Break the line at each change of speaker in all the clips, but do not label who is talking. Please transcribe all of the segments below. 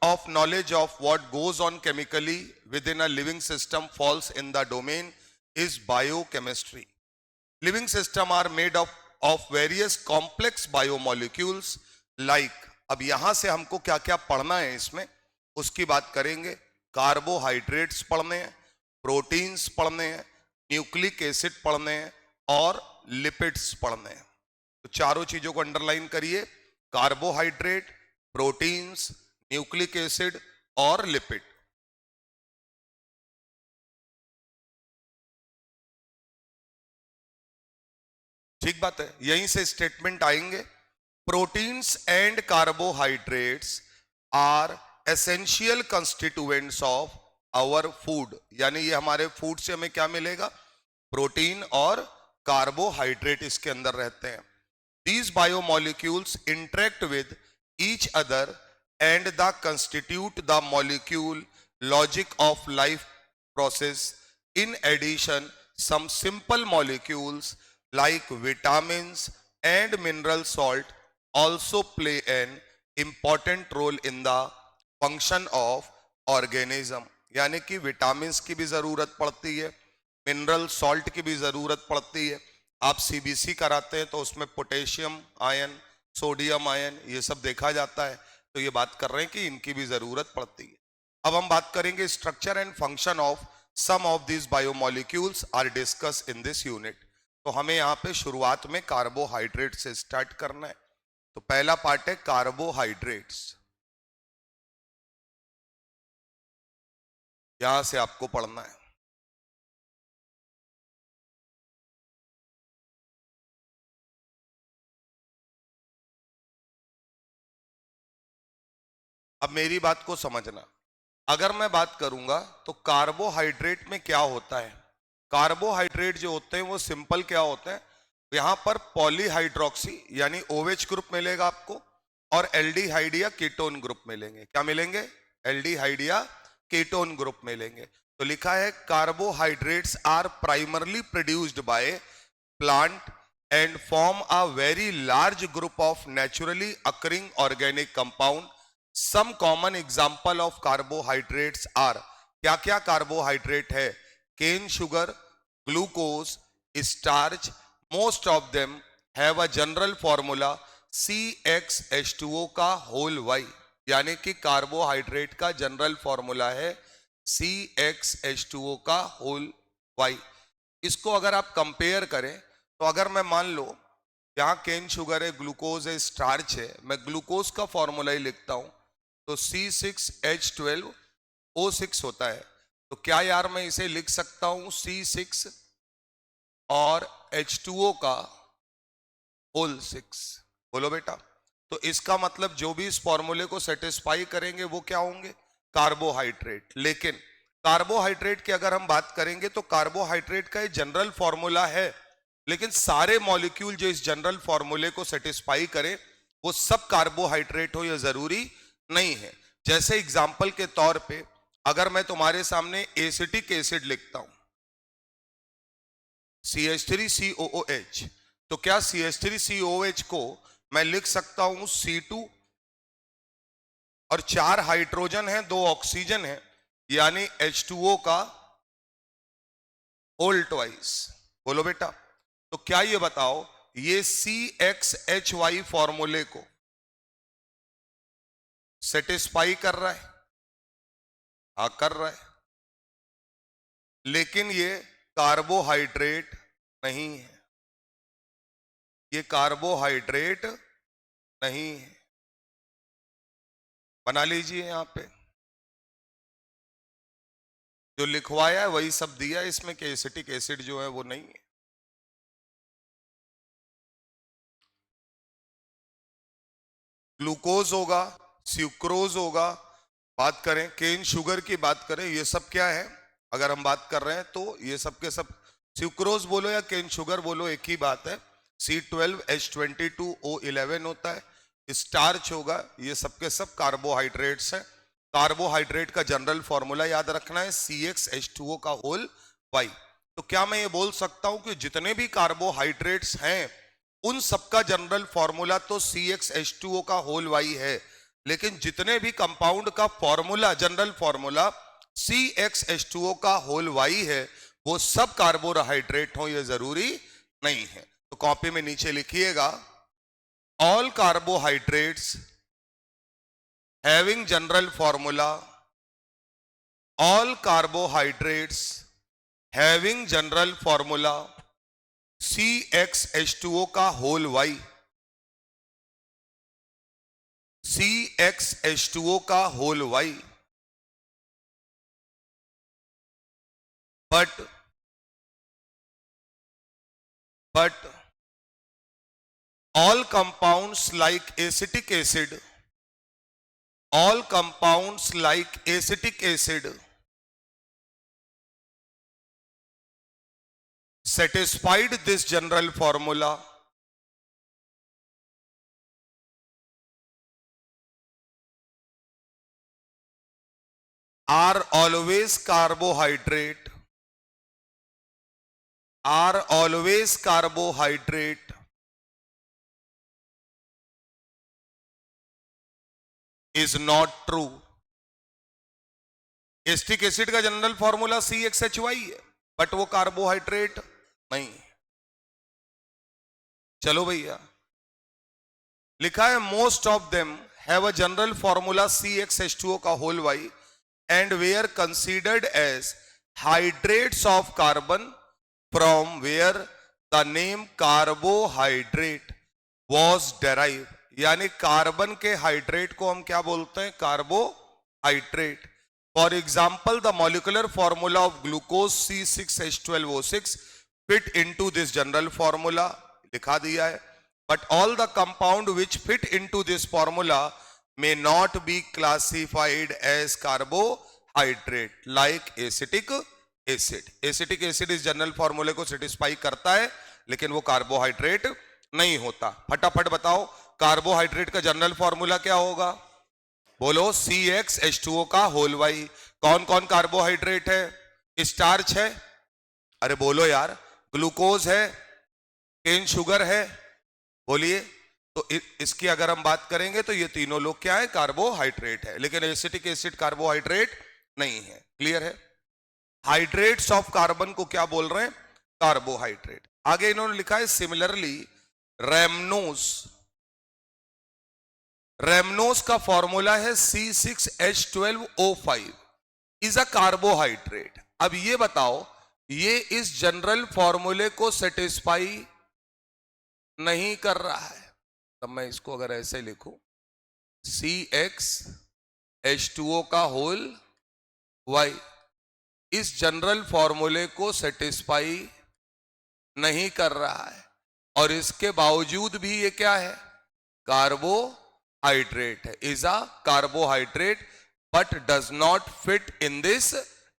of knowledge of what goes on chemically within a living system falls in the domain is biochemistry. Living system are made of various complex biomolecules like, अब यहां से हमको क्या क्या पढ़ना है इसमें उसकी बात करेंगे। कार्बोहाइड्रेट्स पढ़ने हैं, प्रोटीन्स पढ़ने हैं, न्यूक्लिक एसिड पढ़ने हैं और लिपिड्स पढ़ने हैं। तो चारों चीजों को अंडरलाइन करिए, कार्बोहाइड्रेट, प्रोटीन्स, न्यूक्लिक एसिड और लिपिड। ठीक बात है, यहीं से स्टेटमेंट आएंगे। Proteins and carbohydrates are essential constituents of our food, यानी ये हमारे फूड से हमें क्या मिलेगा, प्रोटीन और कार्बोहाइड्रेट इसके अंदर रहते हैं। These biomolecules interact with each other and they constitute the molecule logic of life process. In addition, some simple molecules like vitamins and mineral salt also play an important role in the function of organism. यानी कि vitamins की भी जरूरत पड़ती है, mineral salt की भी जरूरत पड़ती है। आप सीबीसी कराते हैं तो उसमें पोटेशियम आयन, सोडियम आयन ये सब देखा जाता है, तो ये बात कर रहे हैं कि इनकी भी जरूरत पड़ती है। अब हम बात करेंगे structure and function of some of this biomolecules are discuss in this unit. तो हमें यहाँ पे शुरुआत में कार्बोहाइड्रेट से स्टार्ट करना है। तो पहला पार्ट है कार्बोहाइड्रेट्स, यहां से आपको पढ़ना है। अब मेरी बात को समझना, अगर मैं बात करूंगा तो कार्बोहाइड्रेट में क्या होता है। कार्बोहाइड्रेट जो होते हैं वो सिंपल क्या होते हैं, यहां पर पॉलीहाइड्रोक्सी यानी OH ग्रुप मिलेगा आपको और एल्डिहाइड या कीटोन ग्रुप मिलेंगे। क्या मिलेंगे, एल्डिहाइड या कीटोन ग्रुप मिलेंगे। तो लिखा है carbohydrates are primarily produced by plant and form a very large group of naturally occurring organic compound. Some common example of carbohydrates are, क्या क्या कार्बोहाइड्रेट है, cane sugar, glucose, starch. Most of them have a general formula CxH2O का whole Y, यानी कि carbohydrate का general formula है CxH2O का whole Y। इसको अगर आप कंपेयर करें तो अगर मैं मान लो यहां केन शुगर है, ग्लूकोज है, स्टार्च है, मैं ग्लूकोज का फॉर्मूला ही लिखता हूं तो C6H12O6 होता है। तो क्या यार मैं इसे लिख सकता हूं C6 और H2O का होल 6, बोलो बेटा। तो इसका मतलब जो भी इस फॉर्मूले को सेटिस्फाई करेंगे वो क्या होंगे, कार्बोहाइड्रेट। लेकिन कार्बोहाइड्रेट की अगर हम बात करेंगे तो कार्बोहाइड्रेट का एक जनरल फॉर्मूला है, लेकिन सारे मॉलिक्यूल जो इस जनरल फॉर्मूले को सेटिस्फाई करें वो सब कार्बोहाइड्रेट हो ये जरूरी नहीं है। जैसे एग्जाम्पल के तौर पे अगर मैं तुम्हारे सामने एसिटिक एसिड लिखता हूं CH3COOH, तो क्या CH3COOH को मैं लिख सकता हूं C2 और 4 हाइड्रोजन है, 2 ऑक्सीजन है, यानी H2O का होल ट्वाइस। बोलो बेटा, तो क्या ये बताओ ये CxHy फॉर्मूले को सेटिस्फाई कर रहा है, हाँ कर रहा है, लेकिन ये कार्बोहाइड्रेट नहीं है, ये कार्बोहाइड्रेट नहीं है। बना लीजिए यहां पे जो लिखवाया है वही सब दिया है इसमें कि एसिटिक एसिड जो है वो नहीं है। ग्लूकोज होगा, स्यूक्रोज होगा, बात करें केन शुगर की बात करें, ये सब क्या है, अगर हम बात कर रहे हैं तो ये सब के सब, स्यूक्रोज बोलो या केन शुगर बोलो एक ही बात है, C12H22O11 होता है। स्टार्च होगा, ये सब के सब कार्बोहाइड्रेट्स हैं। कार्बोहाइड्रेट का जनरल फॉर्मूला याद रखना है CxH2O का होल Y। तो क्या मैं ये बोल सकता हूं कि जितने भी कार्बोहाइड्रेट्स हैं उन सबका जनरल फॉर्मूला तो CxH2O का होल Y है, लेकिन जितने भी कंपाउंड का फॉर्मूला, जनरल फॉर्मूला CxH2O का होल वाई है, वो सब कार्बोहाइड्रेट हो, ये जरूरी नहीं है। तो कॉपी में नीचे लिखिएगा, all carbohydrates having general formula, all carbohydrates having general formula CxH2O का होल वाई, CxH2O का whole y, but all compounds like acetic acid, all compounds like acetic acid satisfied this general formula are always carbohydrate, are always carbohydrate is not true। Acetic acid का general formula CxHy है, but वो carbohydrate नहीं। चलो भैया, लिखा है most of them have a general formula CxH2O का whole y and were considered as hydrates of carbon, from where the name carbohydrate was derived। यानी कार्बन के हाइड्रेट को हम क्या बोलते हैं? Carbohydrate. For example the molecular formula of glucose C6H12O6 fit into this general formula, लिखा दिया है। But all the compound which fit into this formula may not be classified as carbohydrate like acetic acid। Acetic acid इस general फॉर्मूले को satisfy करता है, लेकिन वो कार्बोहाइड्रेट नहीं होता। फटाफट बताओ, कार्बोहाइड्रेट का जनरल फॉर्मूला क्या होगा? बोलो, CxH2O का होल वाई। कौन कौन कार्बोहाइड्रेट है? स्टार्च है, अरे बोलो यार, ग्लूकोज है, केन शुगर है, बोलिए। तो इसकी अगर हम बात करेंगे तो ये तीनों लोग क्या है? कार्बोहाइड्रेट है, लेकिन एसिटिक एसिड कार्बोहाइड्रेट नहीं है। क्लियर है? हाइड्रेट्स ऑफ कार्बन को क्या बोल रहे हैं? कार्बोहाइड्रेट। आगे इन्होंने लिखा है सिमिलरली रैमनोज, रैमनोज का फॉर्मूला है C6H12O5 इज अ कार्बोहाइड्रेट। अब ये बताओ, ये इस जनरल फॉर्मूले को सेटिस्फाई नहीं कर रहा है। तब मैं इसको अगर ऐसे लिखूं, CxH2O का होल वाई इस जनरल फॉर्मूले को सेटिस्फाई नहीं कर रहा है, और इसके बावजूद भी ये क्या है? कार्बोहाइड्रेट है, is a carbohydrate but does not fit in this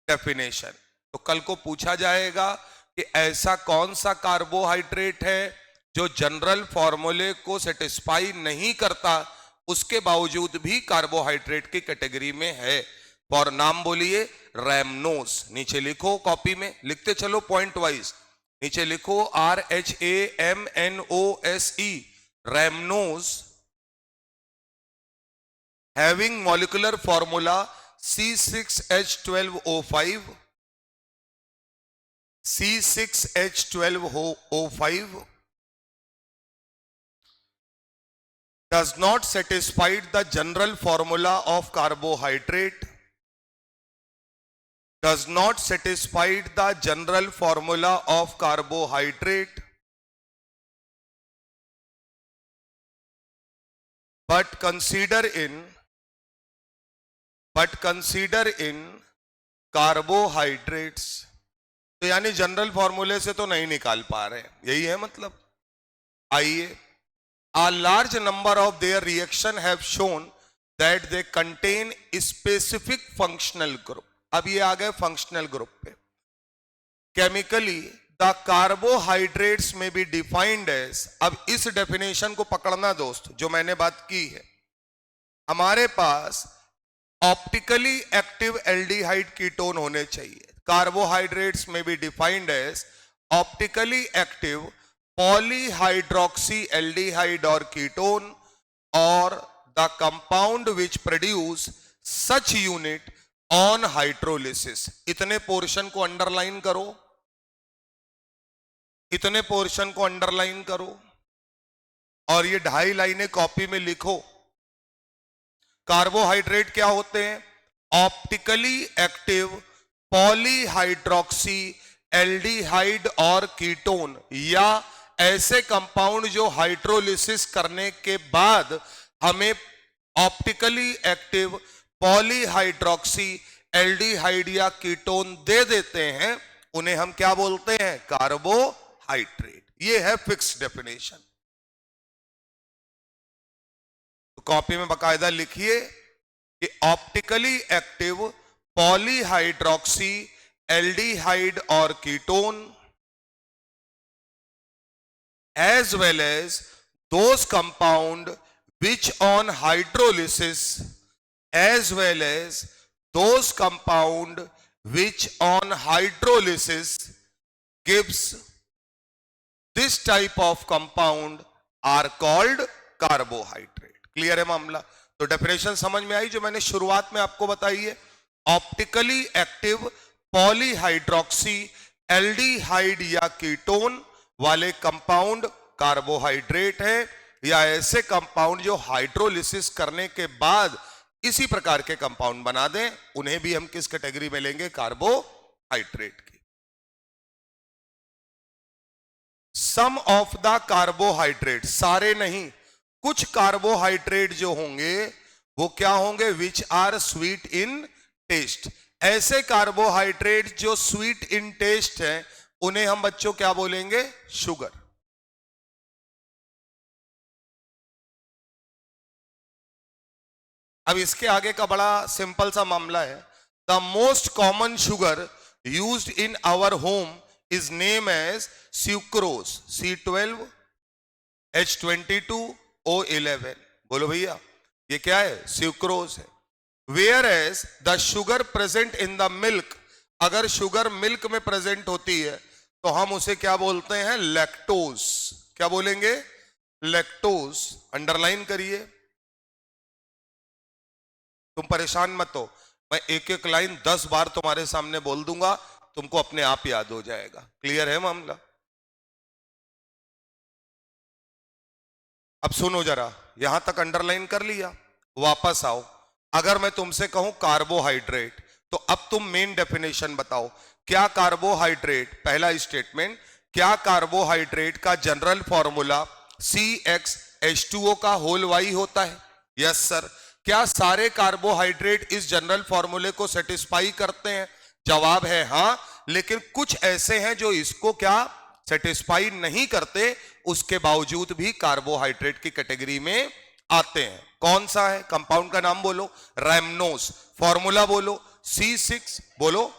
definition. तो कल को पूछा जाएगा कि ऐसा कौन सा कार्बोहाइड्रेट है जो जनरल फॉर्मूले को सेटिस्फाई नहीं करता, उसके बावजूद भी कार्बोहाइड्रेट की कैटेगरी में है। और नाम बोलिए, रैमनोज। नीचे लिखो, कॉपी में लिखते चलो पॉइंट वाइज। नीचे लिखो RHAMNOSE, rhamnose, having molecular formula C6H12O5, C6H12O5 does not satisfy the general formula of carbohydrate, does not satisfy the general formula of carbohydrate, but consider in carbohydrates। तो यानी जनरल फॉर्मूले से तो नहीं निकाल पा रहे, यही है मतलब। आइए, a large number of their reaction have shown that they contain specific functional group। अब ये आ गए फंक्शनल ग्रुप पे। केमिकली द कार्बोहाइड्रेट्स में बी डिफाइंड एज, अब इस डेफिनेशन को पकड़ना दोस्त, जो मैंने बात की है। हमारे पास ऑप्टिकली एक्टिव एल्डिहाइड कीटोन होने चाहिए। कार्बोहाइड्रेट्स में be defined as optically active polyhydroxy aldehyde और कीटोन, और the compound which produce such unit on hydrolysis. इतने पोर्शन को अंडरलाइन करो, इतने पोर्शन को अंडरलाइन करो और ये 2.5 लाइनें कॉपी में लिखो। कार्बोहाइड्रेट क्या होते हैं? ऑप्टिकली एक्टिव पॉलीहाइड्रोक्सी एल्डिहाइड और कीटोन, या ऐसे कंपाउंड जो हाइड्रोलिसिस करने के बाद हमें ऑप्टिकली एक्टिव पॉलीहाइड्रोक्सी एल्डिहाइड या कीटोन दे देते हैं, उन्हें हम क्या बोलते हैं? कार्बोहाइड्रेट। ये है फिक्स डेफिनेशन। तो कॉपी में बकायदा लिखिए कि ऑप्टिकली एक्टिव पॉलीहाइड्रोक्सी एल्डिहाइड और ketone as well as those compound which on hydrolysis, as well as those compound which on hydrolysis gives this type of compound are called carbohydrate। Clear है मामला? तो definition समझ में आई जो मैंने शुरुआत में आपको बताई है। ऑप्टिकली एक्टिव पॉलीहाइड्रोक्सी एल्डिहाइड या कीटोन वाले कंपाउंड कार्बोहाइड्रेट है, या ऐसे कंपाउंड जो हाइड्रोलिसिस करने के बाद इसी प्रकार के कंपाउंड बना दें, उन्हें भी हम किस कैटेगरी में लेंगे? कार्बोहाइड्रेट की। सम ऑफ द कार्बोहाइड्रेट, सारे नहीं, कुछ कार्बोहाइड्रेट जो होंगे वो क्या होंगे? Which are sweet in taste. ऐसे कार्बोहाइड्रेट जो स्वीट इन टेस्ट है उन्हें हम बच्चों क्या बोलेंगे? शुगर। अब इसके आगे का बड़ा सिंपल सा मामला है। The most common sugar used in our home is name as sucrose, C12 H22 O11। बोलो भैया, ये क्या है? सुक्रोज है। Where as the sugar present in the milk, अगर शुगर मिल्क में प्रेजेंट होती है तो हम उसे क्या बोलते हैं? लैक्टोज। क्या बोलेंगे? लैक्टोज। अंडरलाइन करिए, तुम परेशान मत हो, मैं एक एक लाइन 10 बार तुम्हारे सामने बोल दूंगा, तुमको अपने आप याद हो जाएगा। क्लियर है मामला? अब सुनो जरा, यहां तक अंडरलाइन कर लिया, वापस आओ। अगर मैं तुमसे कहूं कार्बोहाइड्रेट, तो अब तुम मेन डेफिनेशन बताओ। क्या कार्बोहाइड्रेट, पहला स्टेटमेंट, क्या कार्बोहाइड्रेट का जनरल फॉर्मूला CxH2O का होल वाई होता है? Yes sir. क्या सारे कार्बोहाइड्रेट इस जनरल फॉर्मूले को सेटिस्फाई करते हैं? जवाब है हां, लेकिन कुछ ऐसे हैं जो इसको क्या सेटिस्फाई नहीं करते, उसके बावजूद भी कार्बोहाइड्रेट की कैटेगरी में आते हैं। कौन सा है? कंपाउंड का नाम बोलो। रैमनोस। फॉर्मूला बोलो C6, बोलो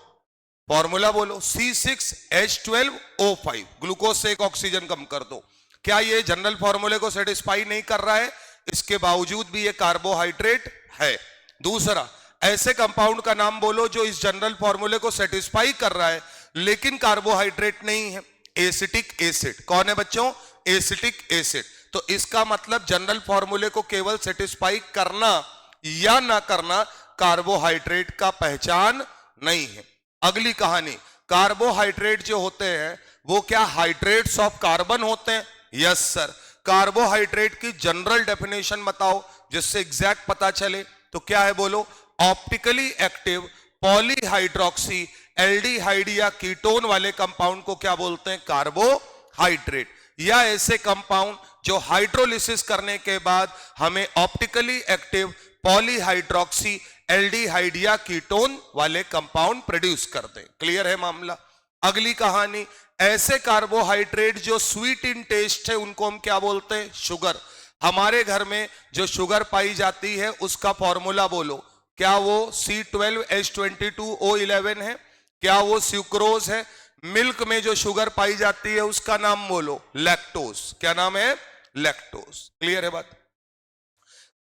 फॉर्मूला बोलो C6H12O5। ग्लूकोज से एक ऑक्सीजन कम कर दो। क्या ये जनरल फॉर्मूले को सेटिस्फाई नहीं कर रहा है? इसके बावजूद भी ये कार्बोहाइड्रेट है। दूसरा, ऐसे कंपाउंड का नाम बोलो जो इस जनरल फॉर्मूले को सेटिस्फाई कर रहा है लेकिन कार्बोहाइड्रेट नहीं है। Acetic acid. कौन है बच्चों? Acetic acid. तो इसका मतलब जनरल फॉर्मूले को केवल सेटिस्फाई करना या ना करना कार्बोहाइड्रेट का पहचान नहीं है। अगली कहानी, कार्बोहाइड्रेट जो होते हैं वो क्या हाइड्रेट्स ऑफ कार्बन होते हैं? Yes sir. कार्बोहाइड्रेट की जनरल डेफिनेशन बताओ जिससे एग्जैक्ट पता चले। तो क्या है बोलो? ऑप्टिकली एक्टिव पॉलीहाइड्रोक्सी एल्डिहाइड या कीटोन वाले कंपाउंड को क्या बोलते हैं? कार्बोहाइड्रेट। या ऐसे कंपाउंड जो हाइड्रोलिसिस करने के बाद हमें ऑप्टिकली एक्टिव पॉलीहाइड्रोक्सी एल्डिहाइड या कीटोन वाले कंपाउंड प्रोड्यूस करते हैं। क्लियर है मामला? अगली कहानी, ऐसे कार्बोहाइड्रेट जो स्वीट इन टेस्ट है उनको हम क्या बोलते हैं? शुगर। हमारे घर में जो शुगर पाई जाती है उसका फॉर्मूला बोलो। क्या वो C12H22O11 है? क्या वो सुक्रोज है? मिल्क में जो शुगर पाई जाती है उसका नाम बोलो लैक्टोज। क्या नाम है? लैक्टोज। क्लियर है बात?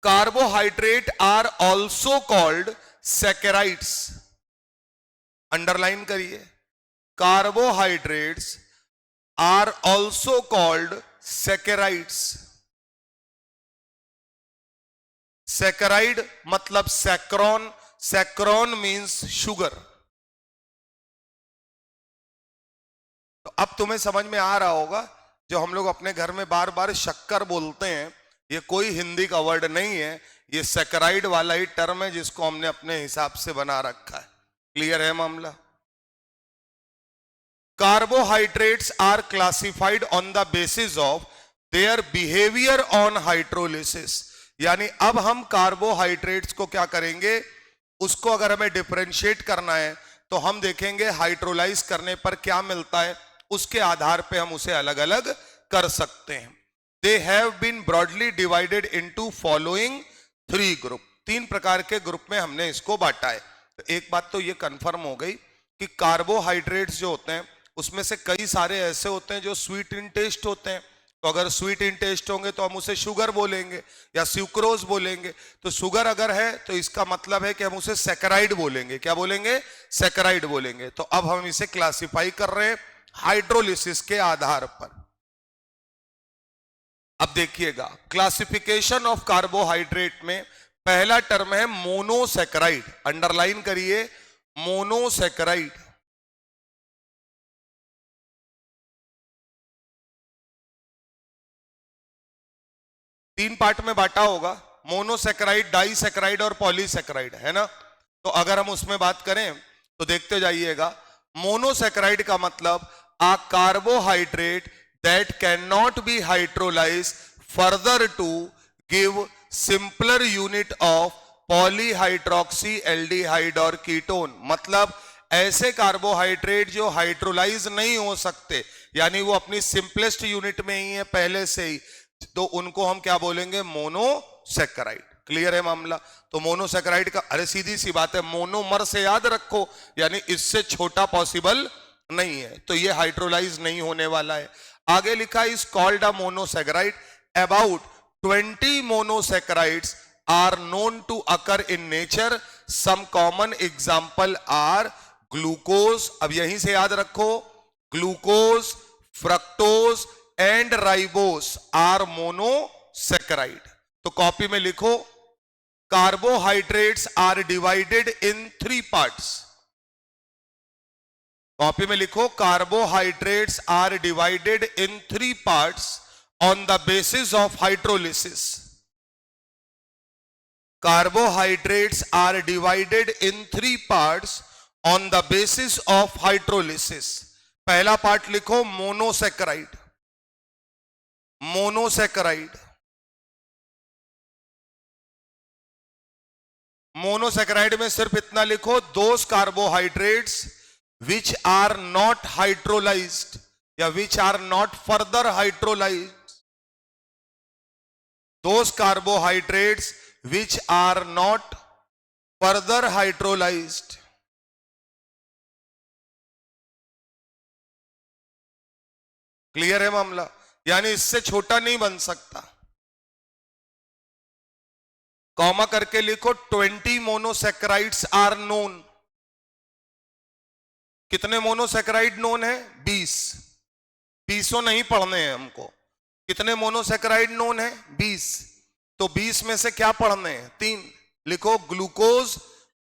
Carbohydrate are also called saccharides. Underline करिए, carbohydrates are also called saccharides. Saccharide मतलब सैक्रॉन, सैक्रॉन मींस शुगर। तो अब तुम्हें समझ में आ रहा होगा, जो हम लोग अपने घर में बार बार शक्कर बोलते हैं, ये कोई हिंदी का वर्ड नहीं है, ये सैकराइड वाला ही टर्म है जिसको हमने अपने हिसाब से बना रखा है। क्लियर है मामला? Carbohydrates are classified on the basis of their behaviour on hydrolysis. यानी अब हम कार्बोहाइड्रेट्स को क्या करेंगे, उसको अगर हमें डिफरेंशिएट करना है तो हम देखेंगे हाइड्रोलाइज करने पर क्या मिलता है, उसके आधार पे हम उसे अलग अलग कर सकते हैं। They have been broadly divided into following 3 group. 3 प्रकार के ग्रुप में हमने इसको बांटा है। तो एक बात तो ये कंफर्म हो गई कि कार्बोहाइड्रेट्स जो होते हैं उसमें से कई सारे ऐसे होते हैं जो स्वीट इन टेस्ट होते हैं। तो अगर स्वीट इन टेस्ट होंगे तो हम उसे शुगर बोलेंगे या सुक्रोज बोलेंगे। तो शुगर अगर है तो इसका मतलब है कि हम उसे सैकराइड बोलेंगे। क्या बोलेंगे? सैकराइड बोलेंगे। तो अब हम इसे क्लासिफाई कर रहे हैं हाइड्रोलिसिस के आधार पर। अब देखिएगा, क्लासिफिकेशन ऑफ कार्बोहाइड्रेट में पहला टर्म है मोनोसैकराइड। अंडरलाइन करिए, मोनोसैकराइड। तीन पार्ट में बांटा होगा, मोनोसैकराइड, डाइसैकराइड और पॉलीसैकराइड, है ना? तो अगर हम उसमें बात करें तो देखते जाइएगा। मोनोसैकराइड का मतलब आ carbohydrate that cannot be hydrolyzed further to give simpler unit of polyhydroxyaldehyde और कीटोन। मतलब ऐसे कार्बोहाइड्रेट जो हाइड्रोलाइज नहीं हो सकते, यानी वो अपनी सिंपलेस्ट यूनिट में ही है पहले से ही, तो उनको हम क्या बोलेंगे? मोनोसैकराइड। क्लियर है मामला? तो मोनोसैकराइड का, अरे सीधी सी बात है, मोनोमर से याद रखो, यानी इससे छोटा पॉसिबल नहीं है, तो ये हाइड्रोलाइज नहीं होने वाला है। आगे लिखा is called a monosaccharide. About 20 monosaccharides are known to occur in nature. Some common example are glucose, अब यहीं से याद रखो, glucose, fructose and ribose are monosaccharide. तो कॉपी में लिखो, carbohydrates are divided in 3 parts. Copy में लिखो, carbohydrates are divided in 3 parts on the basis of hydrolysis. Carbohydrates are divided in 3 parts on the basis of hydrolysis. पहला part लिखो monosaccharide, monosaccharide. Monosaccharide में सिर्फ इतना लिखो, दोस carbohydrates which are not hydrolyzed या which are not further hydrolyzed, those carbohydrates which are not further hydrolyzed। Clear है मामला? यानी इससे छोटा नहीं बन सकता। कॉमा करके लिखो, 20 मोनोसैकराइड्स आर नोन। कितने मोनोसैकराइड नोन है? 20। 20 नहीं पढ़ने हैं हमको। कितने मोनोसैकराइड नोन है? 20। तो 20 में से क्या पढ़ने हैं? 3। लिखो, glucose,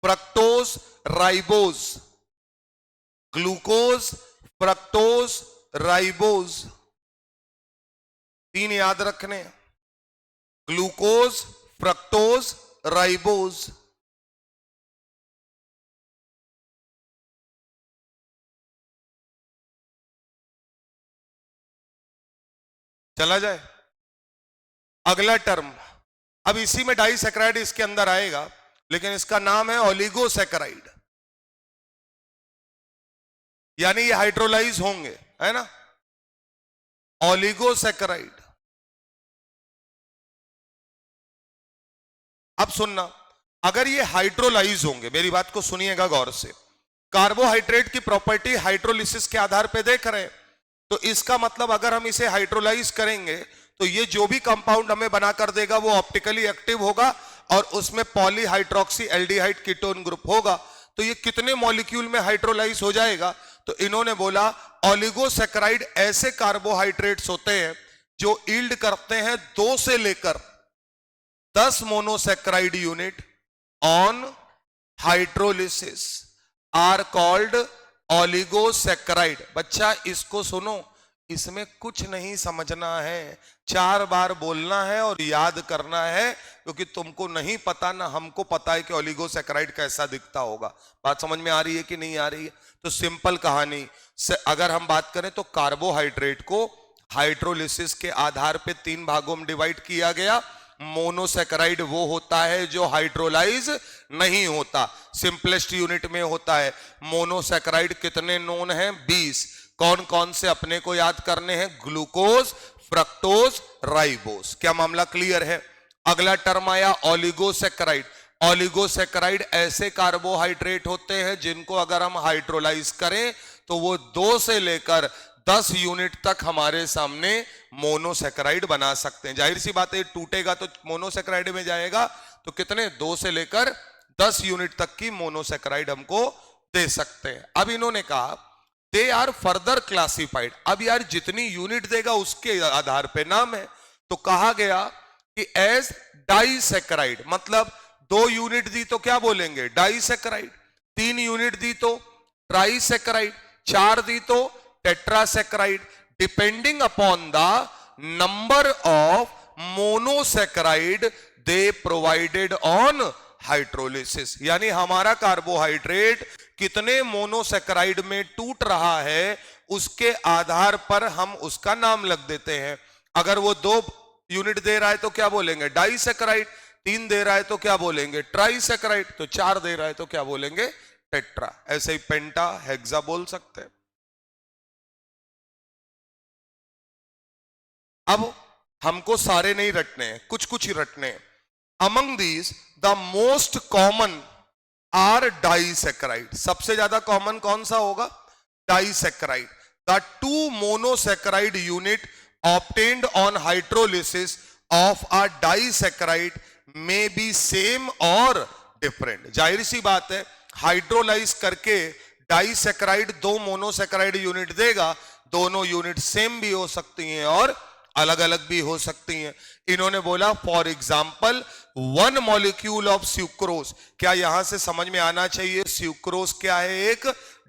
fructose, ribose. Glucose, fructose, ribose, 3 याद रखने। Glucose, fructose, ribose. चला जाए अगला टर्म। अब इसी में डाइसैकराइड इसके अंदर आएगा, लेकिन इसका नाम है ओलिगोसैकराइड। यानी ये हाइड्रोलाइज होंगे, है ना? ओलिगोसैकराइड। अब सुनना, अगर ये हाइड्रोलाइज होंगे, मेरी बात को सुनिएगा गौर से, कार्बोहाइड्रेट की प्रॉपर्टी हाइड्रोलिसिस के आधार पे देख रहे हैं, तो इसका मतलब अगर हम इसे हाइड्रोलाइज करेंगे तो ये जो भी कंपाउंड हमें बना कर देगा वो ऑप्टिकली एक्टिव होगा और उसमें पॉलीहाइड्रोक्सी एल्डिहाइड कीटोन ग्रुप होगा। तो ये कितने मॉलिक्यूल में हाइड्रोलाइज हो जाएगा? तो इन्होंने बोला ओलिगोसैकराइड ऐसे कार्बोहाइड्रेट्स होते हैं जो ईल्ड करते हैं 2 से लेकर 10 monosaccharide unit on hydrolysis are called oligosaccharide. बच्चा इसको सुनो, इसमें कुछ नहीं समझना है, 4 बार बोलना है और याद करना है, क्योंकि तुमको नहीं पता ना हमको पता है कि ओलिगोसेक्राइड कैसा दिखता होगा। बात समझ में आ रही है कि नहीं आ रही है? तो सिंपल कहानी से अगर हम बात करें तो कार्बोहाइड्रेट को हाइड्रोलिसिस के आधार पे 3 भागों में डिवाइड किया गया। मोनोसेक्राइड वो होता है जो हाइड्रोलाइज नहीं होता, सिंपलेस्ट यूनिट में होता है। मोनोसेक्राइड कितने नोन हैं? 20। कौन कौन से अपने को याद करने हैं? Glucose, fructose, ribose. क्या मामला क्लियर है? अगला टर्म आया ओलिगोसेक्राइड। ओलिगोसेक्राइड ऐसे कार्बोहाइड्रेट होते हैं जिनको अगर हम हाइड्रोलाइज करें तो वो 2 से लेकर 10 यूनिट तक हमारे सामने मोनोसेक्राइड बना सकते हैं। जाहिर सी बात है, टूटेगा तो मोनोसेक्राइड में जाएगा, तो कितने? 2 से लेकर 10 यूनिट तक की मोनोसेक्राइड हमको दे सकते हैं। अब इन्होंने कहा दे आर फर्दर क्लासिफाइड। अब यार जितनी यूनिट देगा उसके आधार पे नाम है। तो कहा गया कि एज डाइसेक्राइड, मतलब 2 यूनिट दी तो क्या बोलेंगे? डाइसेक्राइड। 3 यूनिट दी तो ट्राइसेक्राइड। 4 दी तो tetrasaccharide, depending upon the number of monosaccharide they provided on hydrolysis. यानी हमारा कार्बोहाइड्रेट कितने मोनोसेक्राइड में टूट रहा है उसके आधार पर हम उसका नाम लग देते हैं। अगर वो 2 यूनिट दे रहा है तो क्या बोलेंगे? डाइसेक्राइड। 3 दे रहा है तो क्या बोलेंगे? ट्राइसेक्राइड। तो 4 दे रहा है तो क्या बोलेंगे? टेट्रा। ऐसे ही पेंटा, हेक्सा बोल सकते हैं। अब हमको सारे नहीं रटने हैं, कुछ कुछ ही रटने हैं। Among these the most common are disaccharide. सबसे ज्यादा कॉमन कौन सा होगा? Disaccharide. The 2 monosaccharide unit obtained on hydrolysis of a disaccharide may be same और डिफरेंट। जाहिर सी बात है, हाइड्रोलाइज करके डाइसेक्राइड 2 मोनोसेक्राइड यूनिट देगा, दोनों यूनिट सेम भी हो सकती हैं और अलग अलग भी हो सकती हैं। इन्होंने बोला फॉर एग्जाम्पल 1 मॉलिक्यूल ऑफ स्यूक्रोज। क्या यहां से समझ में आना चाहिए स्यूक्रोज क्या है? एक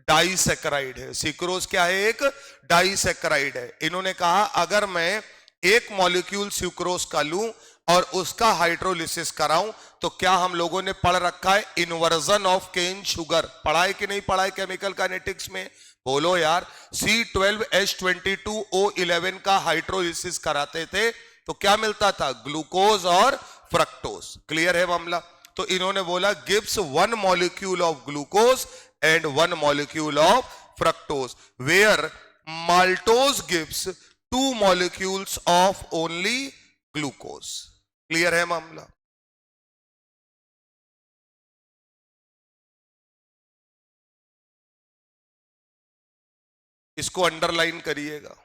डाइसेक्राइड है। स्यूक्रोज क्या है? एक डाइसेक्राइड है। इन्होंने कहा अगर मैं 1 मॉलिक्यूल स्यूक्रोज का लूं और उसका हाइड्रोलिसिस कराऊं तो क्या हम लोगों ने पढ़ रखा है इन्वर्जन ऑफ केन शुगर? पढ़ा है कि नहीं पढ़ा है केमिकल काइनेटिक्स में? बोलो यार। C12H22O11 का हाइड्रोलिसिस कराते थे तो क्या मिलता था? ग्लूकोज और फ्रक्टोज। क्लियर है मामला? तो इन्होंने बोला gives 1 molecule of glucose and 1 molecule of fructose, where maltose gives 2 molecules of only glucose. Clear है मामला? इसको अंडरलाइन करिएगा।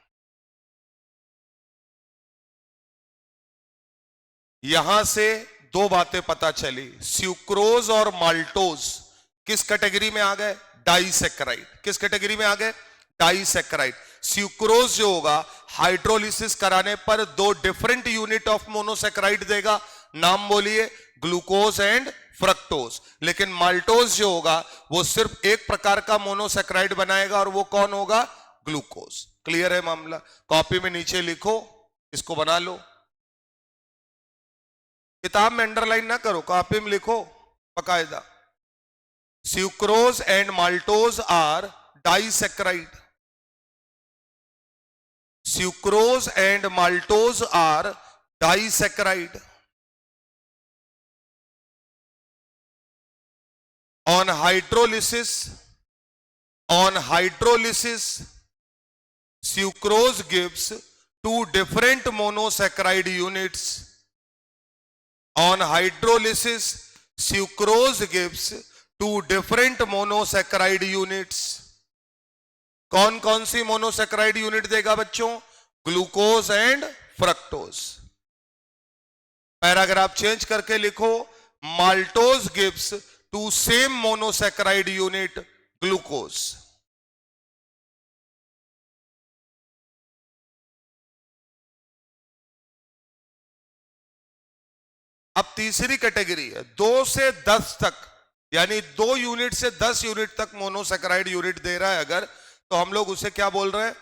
यहां से 2 बातें पता चली। स्यूक्रोज और माल्टोज किस कैटेगरी में आ गए? डाइसेक्राइड। किस कैटेगरी में आ गए? डाइसेक्राइड। स्यूक्रोज जो होगा हाइड्रोलिसिस कराने पर 2 डिफरेंट यूनिट ऑफ मोनोसेक्राइड देगा। नाम बोलिए? Glucose and fructose. लेकिन माल्टोज जो होगा वो सिर्फ एक प्रकार का मोनोसेक्राइड बनाएगा और वो कौन होगा? ग्लूकोज। क्लियर है मामला? कॉपी में नीचे लिखो, इसको बना लो। किताब में अंडरलाइन ना करो, कॉपी में लिखो बकायदा। Sucrose and maltose are disaccharide. Sucrose and maltose are disaccharide. On hydrolysis, sucrose gives 2 different monosaccharide units. On hydrolysis, sucrose gives 2 different monosaccharide units. कौन कौन सी मोनोसेक्राइड यूनिट देगा बच्चों? Glucose and fructose. Paragraph change करके लिखो, maltose gives 2 same monosaccharide unit glucose. अब तीसरी category है 2 से 10 तक, यानी 2 यूनिट से 10 यूनिट तक मोनोसेकेराइड यूनिट दे रहा है अगर, तो हम लोग उसे क्या बोल रहे हैं,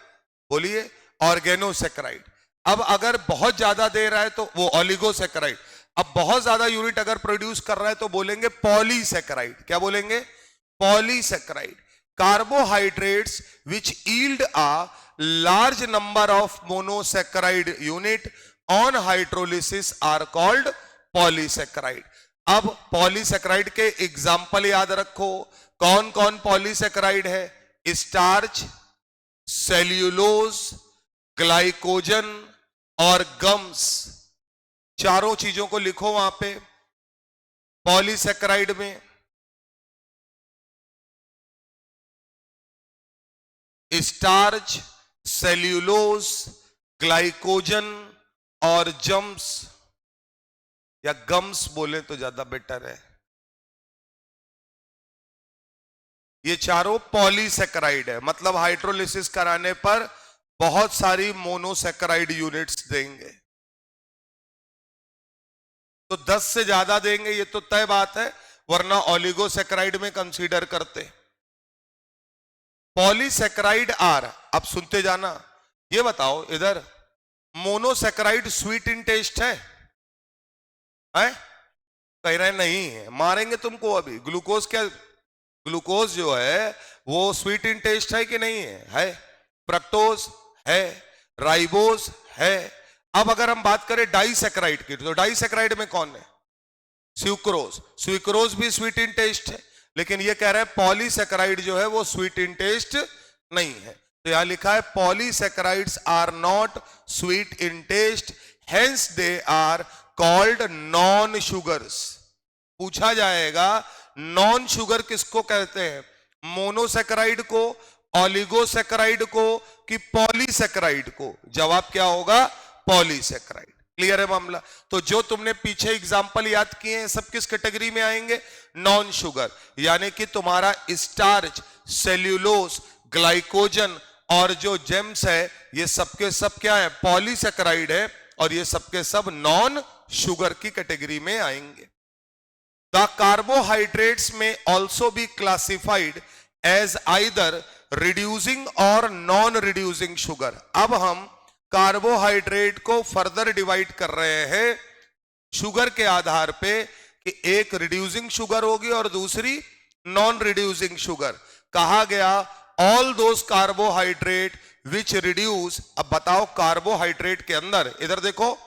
बोलिए, ऑर्गेनोसेकेराइड। अब अगर बहुत ज्यादा दे रहा है तो वो ऑलिगोसेकेराइड। अब बहुत ज्यादा यूनिट अगर प्रोड्यूस कर रहा है तो बोलेंगे पॉलीसेकेराइड। क्या बोलेंगे, polysaccharide. Carbohydrates which yield a large number of monosaccharide unit on hydrolysis are called polysaccharide. अब पॉलीसेकेराइड के एग्जाम्पल याद रखो, कौन कौन पॉलीसेकेराइड है, स्टार्च, सेल्यूलोज, ग्लाइकोजन और गम्स। चारों चीजों को लिखो वहां पे पॉलीसेकेराइड में। स्टार्च, सेल्यूलोज, ग्लाइकोजन और जम्स, या गम्स बोले तो ज्यादा बेटर है। ये चारों पॉलीसेकेराइड है, मतलब हाइड्रोलिसिस कराने पर बहुत सारी मोनोसेकेराइड यूनिट्स देंगे। तो 10 से ज्यादा देंगे ये तो तय बात है, वरना ऑलिगोसेकेराइड में कंसीडर करते। पॉलीसेकेराइड आर, अब सुनते जाना। ये बताओ इधर, मोनोसेकेराइड स्वीट इन टेस्ट है? कह रहे नहीं है, मारेंगे तुमको अभी। ग्लूकोज क्या, ग्लूकोज जो है वो स्वीट इन टेस्ट है कि नहीं है? फ्रक्टोज है, राइबोज है। अब अगर हम बात करें डाइसेकेराइड की, तो डाइसेकेराइड में कौन है, स्यूक्रोज। स्यूक्रोज भी स्वीट इन टेस्ट है, लेकिन ये कह रहे हैं पॉलीसेकेराइड जो है वो स्वीट इन टेस्ट नहीं है। तो यहां लिखा है polysaccharides are not sweet in taste, hence they are called non sugars. पूछा जाएगा नॉन शुगर किसको कहते हैं, मोनोसेकेराइड को, ऑलिगोसेकेराइड को कि पॉलीसेकेराइड को? जवाब क्या होगा, पॉलीसेकेराइड। क्लियर है मामला? तो जो तुमने पीछे एग्जाम्पल याद किए हैं सब किस कैटेगरी में आएंगे, नॉन शुगर। यानी कि तुम्हारा स्टार्च, सेल्यूलोज, ग्लाइकोजन और जो जेम्स है ये सबके सब क्या है, पॉलीसेकेराइड है, और ये सबके सब नॉन शुगर की कैटेगरी में आएंगे। The carbohydrates may also be classified as either reducing और नॉन रिड्यूसिंग शुगर। अब हम कार्बोहाइड्रेट को फर्दर डिवाइड कर रहे हैं शुगर के आधार पे कि एक रिड्यूसिंग शुगर होगी और दूसरी नॉन रिड्यूसिंग शुगर। कहा गया all those carbohydrate which reduce. अब बताओ कार्बोहाइड्रेट के अंदर, इधर देखो,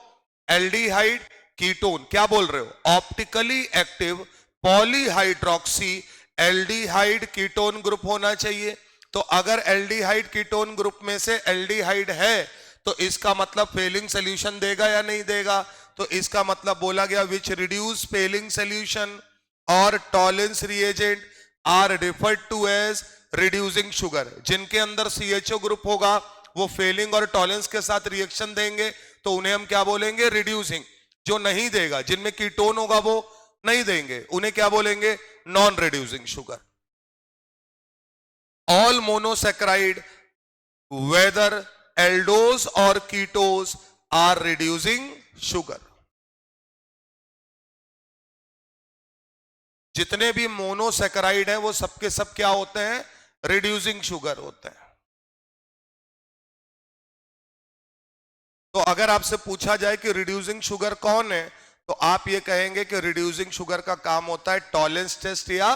एल्डिहाइड, कीटोन, क्या बोल रहे हो, optically active polyhydroxy aldehyde ketone group होना चाहिए। तो अगर एल्डिहाइड कीटोन ग्रुप में से एल्डिहाइड है तो इसका मतलब फेलिंग सोल्यूशन देगा या नहीं देगा? तो इसका मतलब बोला गया विच रिड्यूस फेलिंग सोल्यूशन और Tollens reagent are referred to as reducing sugar. जिनके अंदर CHO ग्रुप होगा वो फेलिंग और टॉलेंस के साथ रिएक्शन देंगे तो उन्हें हम क्या बोलेंगे, रिड्यूसिंग। जो नहीं देगा, जिनमें कीटोन होगा वो नहीं देंगे, उन्हें क्या बोलेंगे, non reducing sugar. All monosaccharide whether aldose और कीटोज आर रिड्यूसिंग शुगर। जितने भी मोनोसेकेराइड हैं वो सबके सब क्या होते हैं, रिड्यूसिंग शुगर होते हैं। तो अगर आपसे पूछा जाए कि रिड्यूसिंग शुगर कौन है, तो आप ये कहेंगे कि रिड्यूसिंग शुगर का काम होता है टॉलेंस टेस्ट या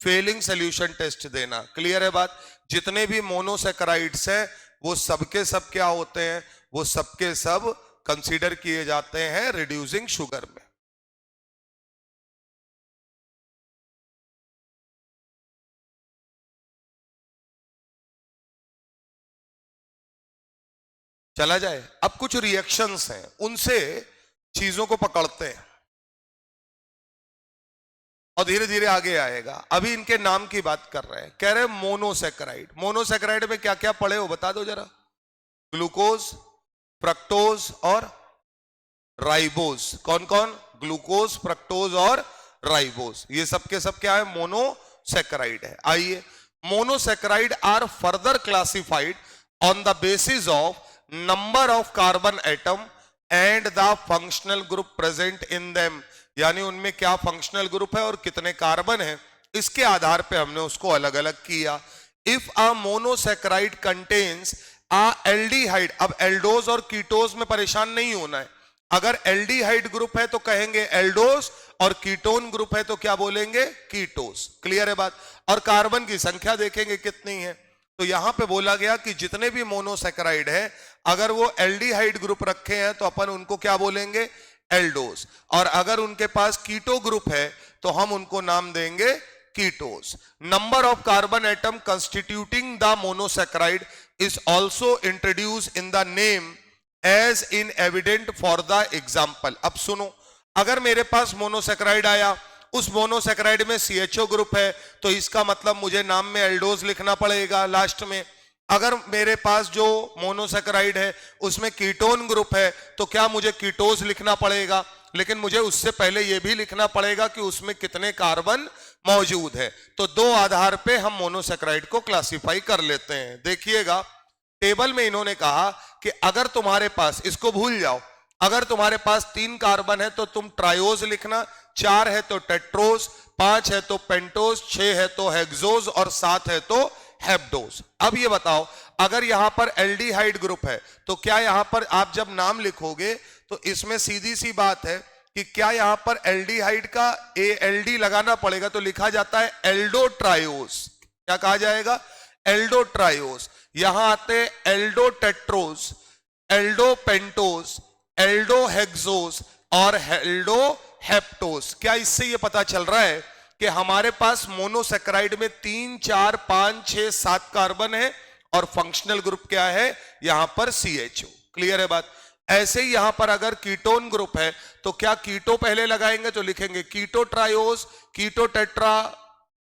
फेलिंग सोल्यूशन टेस्ट देना। क्लियर है बात? जितने भी मोनोसेकेराइड्स हैं वो सबके सब क्या होते हैं, वो सबके सब कंसीडर किए जाते हैं रिड्यूसिंग शुगर में। चला जाए। अब कुछ रिएक्शंस हैं उनसे चीजों को पकड़ते हैं और धीरे धीरे आगे आएगा। अभी इनके नाम की बात कर रहे हैं। कह रहे हैं मोनोसेकेराइड। मोनोसेकेराइड में क्या क्या पढ़े हो बता दो जरा। ग्लूकोज, फ्रक्टोज और राइबोज। कौन कौन? ग्लूकोज, फ्रक्टोज और राइबोज। ये सब के सब क्या है, मोनोसेकेराइड है। आइए, monosaccharide are further classified on the basis of number of carbon atom and the functional group present in them. यानी उनमें क्या फंक्शनल ग्रुप है और कितने कार्बन है, इसके आधार पे हमने उसको अलग अलग किया। If a monosaccharide contains a aldehyde, अब एल्डोज और कीटोज में परेशान नहीं होना है। अगर एल्डिहाइड ग्रुप है तो कहेंगे एल्डोज, और कीटोन ग्रुप है तो क्या बोलेंगे, कीटोस। क्लियर है बात। और कार्बन की संख्या देखेंगे कितनी है, तो यहां पे बोला गया कि जितने भी मोनोसेक्राइड है अगर वो एल्डिहाइड ग्रुप रखे हैं तो अपन उनको क्या बोलेंगे, एल्डोस, और अगर उनके पास कीटो ग्रुप है तो हम उनको नाम देंगे ketose. Number of carbon atom constituting the monosaccharide is also introduce in the name as in evident for the example. अब सुनो, अगर मेरे पास मोनोसेक्राइड आया, उस मोनोसेक्राइड में CHO ग्रुप है तो इसका मतलब मुझे नाम में एल्डोज लिखना पड़ेगा लास्ट में। अगर मेरे पास जो मोनोसेक्राइड है उसमें कीटोन ग्रुप है तो क्या मुझे कीटोज लिखना पड़ेगा, लेकिन मुझे उससे पहले यह भी लिखना पड़ेगा कि उसमें कितने कार्बन मौजूद है। तो दो आधार पे हम मोनोसेक्राइड को क्लासिफाई कर लेते हैं। देखिएगा टेबल में इन्होंने कहा कि अगर तुम्हारे पास, इसको भूल जाओ, अगर तुम्हारे पास 3 कार्बन है तो तुम ट्रायोज लिखना, 4 है तो टेट्रोज, 5 है तो पेंटोज, 6 है तो हेक्सोज और 7 है तो हेप्डोज। अब ये बताओ, अगर यहां पर एल्डिहाइड ग्रुप है तो क्या यहां पर आप जब नाम लिखोगे तो इसमें सीधी सी बात है कि क्या यहां पर एल्डिहाइड का ALD लगाना पड़ेगा, तो लिखा जाता है एल्डोट्रायोज। क्या कहा जाएगा, एल्डोट्रायोज। यहां आते एल्डोटेट्रोज, एल्डोपेंटोज, एल्डोहेक्सोस और एल्डोहेप्टोस। क्या इससे यह पता चल रहा है कि हमारे पास मोनोसेक्राइड में 3, 4, 5, 6, 7 कार्बन है और फंक्शनल ग्रुप क्या है, यहां पर CHO। क्लियर है बात। ऐसे ही यहां पर अगर कीटोन ग्रुप है तो क्या कीटो पहले लगाएंगे तो लिखेंगे कीटो ट्रायोस, कीटो टेट्रा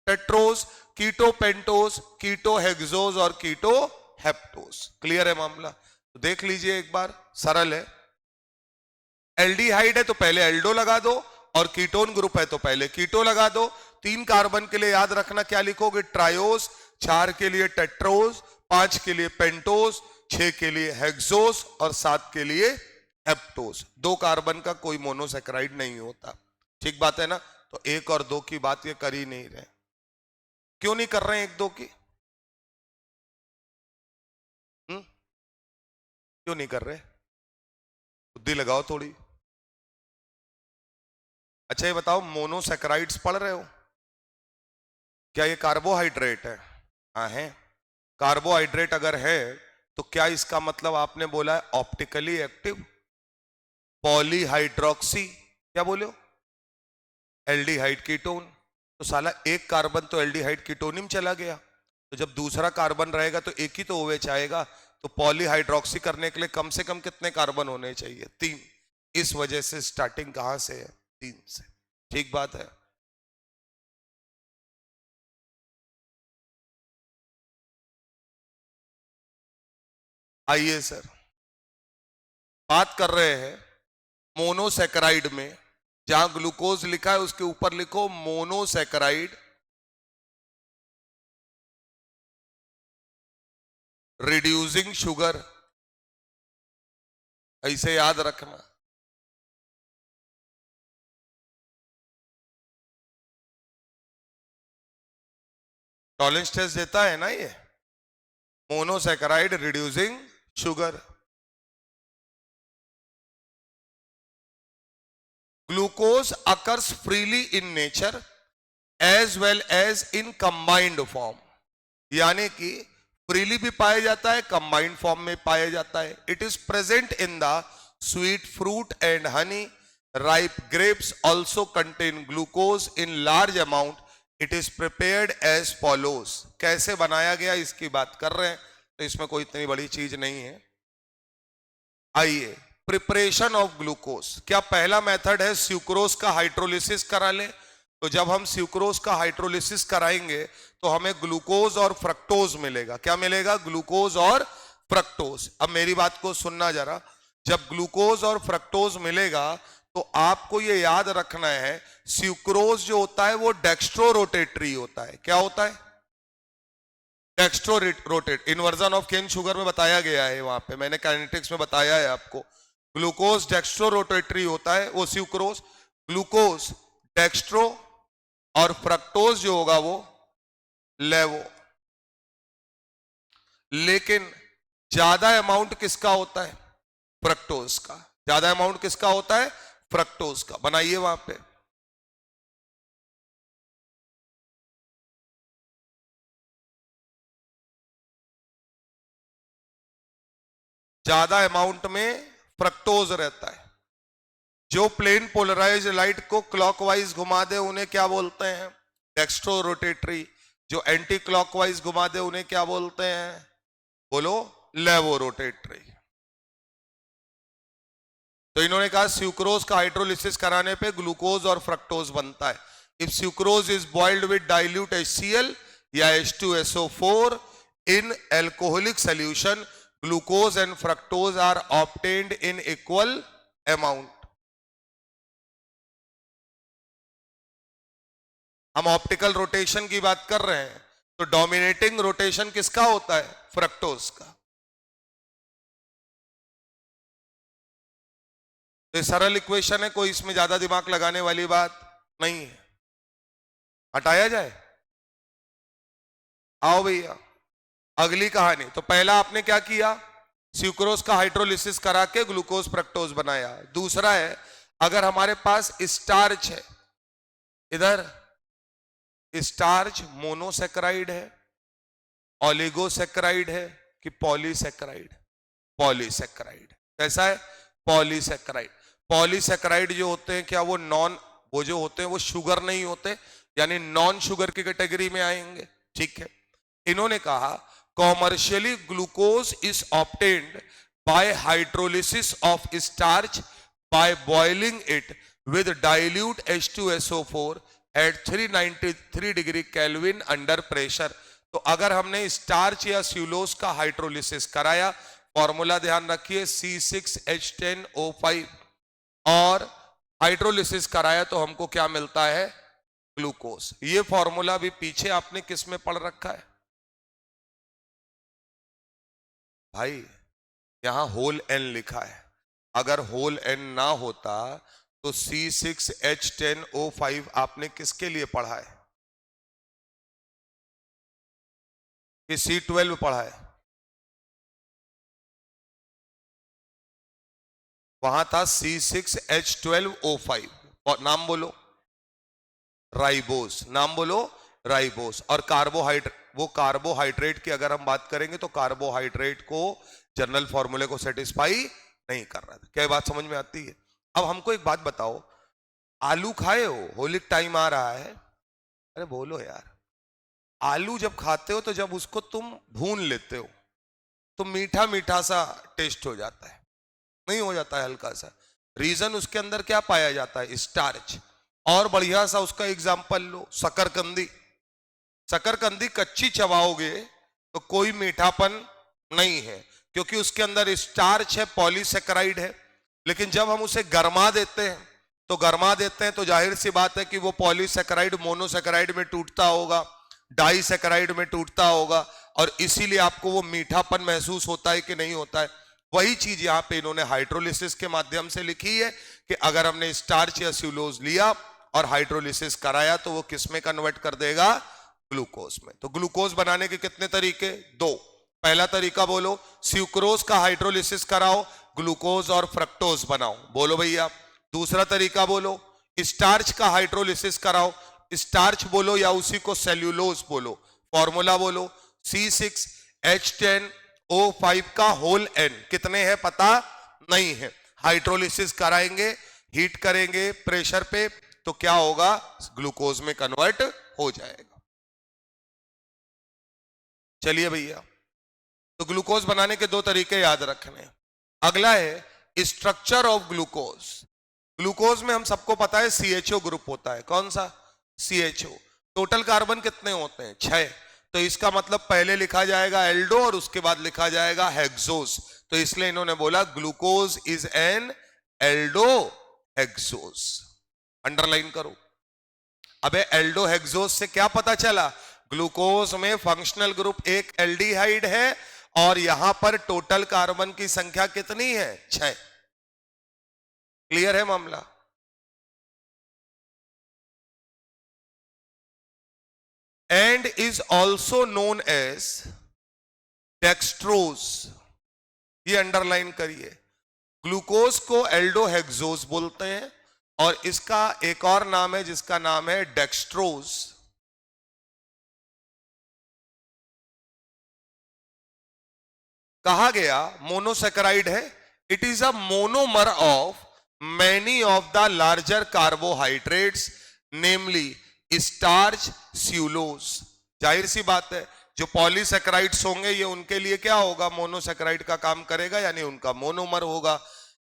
टेट्रोस, कीटो पेंटोस, कीटो हेक्सोस और कीटो हेप्टोस। क्लियर है मामला। तो देख लीजिए एक बार, सरल है। एल्डिहाइड है तो पहले एल्डो लगा दो, और कीटोन ग्रुप है तो पहले कीटो लगा दो। 3 कार्बन के लिए याद रखना क्या लिखोगे, ट्रायोस, 4 के लिए टेट्रोस, 5 के लिए पेंटोस, 6 के लिए हेक्सोस और 7 के लिए हेप्टोस। 2 कार्बन का कोई मोनोसेक्राइड नहीं होता। ठीक बात है ना। तो 1 और 2 की बात ये कर ही नहीं रहे। क्यों नहीं कर रहे हैं 1, 2 की? क्यों नहीं कर रहे? बुद्धि लगाओ थोड़ी। अच्छा ये बताओ, मोनोसेक्राइड्स पढ़ रहे हो? क्या ये कार्बोहाइड्रेट है? हाँ है। कार्बोहाइड्रेट अगर है तो क्या इसका मतलब आपने बोला है ऑप्टिकली एक्टिव पॉलीहाइड्रोक्सी, क्या बोले हो, एल्डिहाइड कीटोन। तो साला 1 कार्बन तो एल्डिहाइड कीटोन में चला गया, तो जब दूसरा कार्बन रहेगा तो एक ही तो OH आएगा। तो पॉलीहाइड्रोक्सी करने के लिए कम से कम कितने कार्बन होने चाहिए, 3। इस वजह से स्टार्टिंग कहां से है, 3 से। ठीक बात है। आइए सर, बात कर रहे हैं मोनोसेक्राइड में। जहां ग्लूकोज लिखा है उसके ऊपर लिखो मोनोसेक्राइड रिड्यूसिंग शुगर, ऐसे याद रखना। टॉलेंस टेस्ट देता है ना ये, monosaccharide reducing sugar. Glucose occurs freely in nature as well as in combined form, यानी कि फ्रीली भी पाया जाता है, कंबाइंड फॉर्म में पाया जाता है। It is present in the sweet fruit and honey, ripe grapes also contain glucose in large amount. It is prepared as follows. कैसे बनाया गया इसकी बात कर रहे हैं, तो इसमें कोई इतनी बड़ी चीज नहीं है। आइए, प्रिपरेशन ऑफ ग्लूकोज। क्या पहला मेथड है स्यूक्रोज का हाइड्रोलिसिस करा ले? तो जब हम स्यूक्रोज का हाइड्रोलिसिस कराएंगे तो हमें ग्लूकोज और फ्रक्टोज मिलेगा। क्या मिलेगा? ग्लूकोज और फ्रक्टोज। अब मेरी बात को सुनना जरा, जब ग्लूकोज और फ्रक्टोज मिलेगा तो आपको ये याद रखना है, स्यूक्रोज जो होता है वो डेक्स्ट्रो रोटेटरी होता है। क्या होता है? Dextro rotate. Inversion of cane sugar में बताया गया है, वहां पे मैंने काइनेटिक्स में बताया है आपको। ग्लूकोज डेक्स्ट्रो रोटेटरी होता है वो स्यूक्रोज, ग्लूकोज डेक्स्ट्रो और फ्रक्टोज जो होगा वो लेवो। लेकिन ज्यादा अमाउंट किसका होता है? फ्रक्टोज का। ज्यादा अमाउंट किसका होता है? फ्रक्टोज का। बनाइए वहां पे। ज्यादा अमाउंट में फ्रक्टोज रहता है। जो प्लेन पोलराइज लाइट को क्लॉकवाइज घुमा दे उन्हें क्या बोलते हैं? Dextro rotatory. जो एंटी क्लॉकवाइज घुमा दे उन्हें क्या बोलते हैं? बोलो, लेवो रोटेटरी। तो इन्होंने कहा स्यूक्रोज का हाइड्रोलिसिस कराने पे ग्लूकोज और फ्रक्टोज बनता है। If sucrose is boiled with dilute HCl या H2SO4 in alcoholic solution, glucose and fructose are obtained in equal amount. हम ऑप्टिकल रोटेशन की बात कर रहे हैं, तो डोमिनेटिंग रोटेशन किसका होता है? फ्रक्टोज का। तो सरल इक्वेशन है, कोई इसमें ज्यादा दिमाग लगाने वाली बात नहीं है। हटाया जाए? आओ भैया, अगली कहानी। तो पहला आपने क्या किया? स्यूक्रोज का हाइड्रोलिसिस करा के ग्लूकोज फ्रक्टोज बनाया। दूसरा है, अगर हमारे पास स्टार्च है, इधर स्टार्च मोनोसेक्राइड है, ओलिगोसेक्राइड है कि पॉलीसेक्राइड? पॉलीसेक्राइड। कैसा है? पॉलीसेक्राइड। पॉलीसेक्राइड जो होते हैं, क्या वो जो होते हैं वो शुगर नहीं होते, यानी नॉन शुगर की कैटेगरी में आएंगे। ठीक है। इन्होंने कहा commercially glucose is obtained by hydrolysis of starch by boiling it with dilute H2SO4 at 393 degree kelvin under pressure. तो अगर हमने स्टार्च या स्यूलोज का हाइड्रोलिसिस कराया, फॉर्मूला ध्यान रखिए C6H10O5, और हाइड्रोलिसिस कराया तो हमको क्या मिलता है? ग्लूकोज। ये फॉर्मूला भी पीछे आपने किस में पढ़ रखा है भाई? यहां होल N लिखा है। अगर होल N ना होता तो C6H10O5 आपने किसके लिए पढ़ा है कि C12 पढ़ा है? वहां था C6H12O5। और नाम बोलो, राइबोस। नाम बोलो, राइबोस। और कार्बोहाइड्रेट, वो कार्बोहाइड्रेट की अगर हम बात करेंगे तो कार्बोहाइड्रेट को जनरल फॉर्मूले को सेटिस्फाई नहीं कर रहा था। क्या बात समझ में आती है? अब हमको एक बात बताओ, आलू खाए हो? होली टाइम आ रहा है, अरे बोलो यार। आलू जब खाते हो तो जब उसको तुम भून लेते हो तो मीठा मीठा सा टेस्ट हो जाता है, नहीं हो जाता है हल्का सा? रीजन उसके अंदर क्या पाया जाता है? स्टार्च। और बढ़िया सा उसका एग्जाम्पल लो, शकरकंदी। शकरकंदी कच्ची चबाओगे तो कोई मीठापन नहीं है, क्योंकि उसके अंदर स्टार्च है, पॉलीसेकेराइड है। लेकिन जब हम उसे गरमा देते हैं तो जाहिर सी बात है कि वो पॉलीसेकेराइड मोनोसेकेराइड में टूटता होगा, डाइसेकेराइड में टूटता होगा, और इसीलिए आपको वो मीठापन महसूस होता है कि नहीं होता है। वही चीज यहां पे इन्होंने हाइड्रोलिसिस के माध्यम से लिखी है कि अगर हमने स्टार्च या स्यूलोज लिया और हाइड्रोलिसिस कराया तो वो किस में कन्वर्ट कर देगा? ग्लूकोज में। तो ग्लूकोज बनाने के कितने तरीके? दो। पहला तरीका बोलो, स्यूक्रोज का हाइड्रोलिसिस कराओ, ग्लूकोज और फ्रक्टोज बनाओ। बोलो भैया। दूसरा तरीका बोलो, स्टार्च का हाइड्रोलिसिस कराओ। स्टार्च बोलो या उसी को सेल्यूलोज बोलो। फॉर्मूला बोलो C6H10O5 का होल N। कितने हैं पता नहीं है। हाइड्रोलिसिस कराएंगे, हीट करेंगे प्रेशर पे, तो क्या होगा? ग्लूकोज में कन्वर्ट हो जाएगा। चलिए भैया, तो ग्लूकोज बनाने के दो तरीके याद रखने। अगला है स्ट्रक्चर ऑफ ग्लूकोज। ग्लूकोज में हम सबको पता है CHO ग्रुप होता है। कौन सा? CHO। टोटल कार्बन कितने होते हैं? 6। तो इसका मतलब पहले लिखा जाएगा एल्डो और उसके बाद लिखा जाएगा हेक्सोस। तो इसलिए इन्होंने बोला glucose is an Aldo hexose. Underline करो। अबे एल्डो हेक्सोस से क्या पता चला? ग्लूकोज में फंक्शनल ग्रुप एक एल्डिहाइड है और यहां पर टोटल कार्बन की संख्या कितनी है? 6। क्लियर है मामला? And is also known as dextrose. ये अंडरलाइन करिए, ग्लूकोज को एल्डोहेक्सोज बोलते हैं और इसका एक और नाम है जिसका नाम है डेक्सट्रोज। कहा गया मोनोसेकेराइड है, it is a monomer of many of the larger carbohydrates namely starch, cellulose. जाहिर सी बात है, जो पॉलीसेकेराइड्स होंगे ये उनके लिए क्या होगा, मोनोसेकेराइड का काम करेगा, यानी उनका मोनोमर होगा।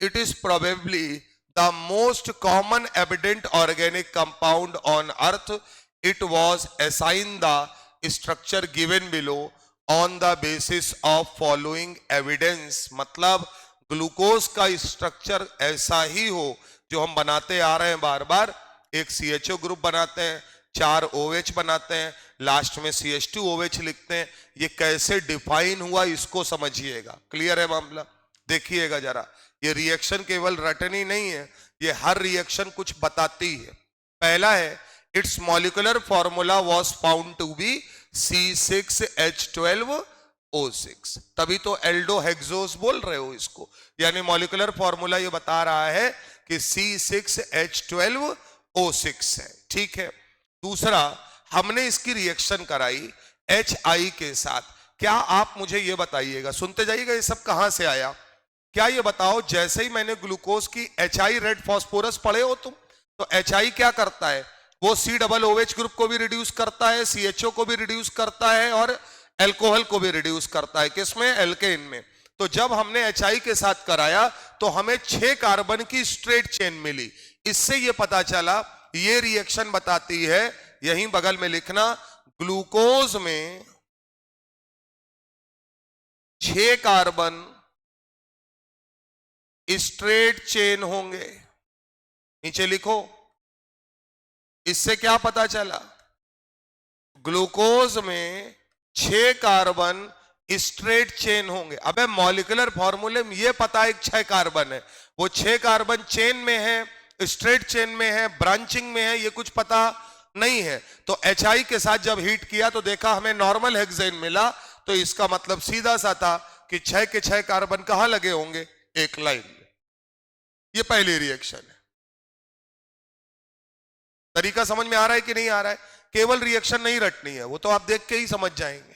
It is probably the most common evident organic compound on earth. It was assign the structure given below on the basis of following evidence. मतलब ग्लूकोज का स्ट्रक्चर ऐसा ही हो जो हम बनाते आ रहे हैं बार बार। एक CHO ग्रुप बनाते हैं, 4 OH बनाते हैं, लास्ट में CH2OH लिखते हैं। ये कैसे डिफाइन हुआ इसको समझिएगा। क्लियर है मामला? देखिएगा जरा, ये रिएक्शन केवल रटनी नहीं है, ये हर रिएक्शन कुछ बताती है। पहला है, its molecular formula was found to be C6H12O6। तभी तो एल्डोहेक्सोज बोल रहे हो इसको, यानी मॉलिक्यूलर फॉर्मूला ये बता रहा है कि C6H12O6 है। ठीक है। दूसरा, हमने इसकी रिएक्शन कराई HI के साथ। क्या आप मुझे ये बताइएगा, सुनते जाइएगा, ये सब कहां से आया? क्या ये बताओ, जैसे ही मैंने ग्लूकोज की HI रेड फास्फोरस पढ़े हो तुम, तो HI क्या करता है? वो COOH ग्रुप को भी रिड्यूस करता है, CHO को भी रिड्यूस करता है और एल्कोहल को भी रिड्यूस करता है। किसमें? एल्केन में। तो जब हमने HI के साथ कराया तो हमें 6 कार्बन की स्ट्रेट चेन मिली। इससे ये पता चला, ये रिएक्शन बताती है, यहीं बगल में लिखना, ग्लूकोज में 6 कार्बन स्ट्रेट चेन होंगे। नीचे लिखो, इससे क्या पता चला? ग्लूकोज में 6 कार्बन स्ट्रेट चेन होंगे। अबे मॉलिक्यूलर फॉर्मूले में ये पता है 6 कार्बन है, वो 6 कार्बन चेन में है, स्ट्रेट चेन में है, ब्रांचिंग में है, ये कुछ पता नहीं है। तो HI के साथ जब हीट किया तो देखा हमें नॉर्मल हेक्सेन मिला, तो इसका मतलब सीधा सा था कि 6 के 6 कार्बन कहां लगे होंगे? एक लाइन में। ये पहली रिएक्शन है। तरीका समझ में आ रहा है कि नहीं आ रहा है? केवल रिएक्शन नहीं रटनी है, वो तो आप देख के ही समझ जाएंगे।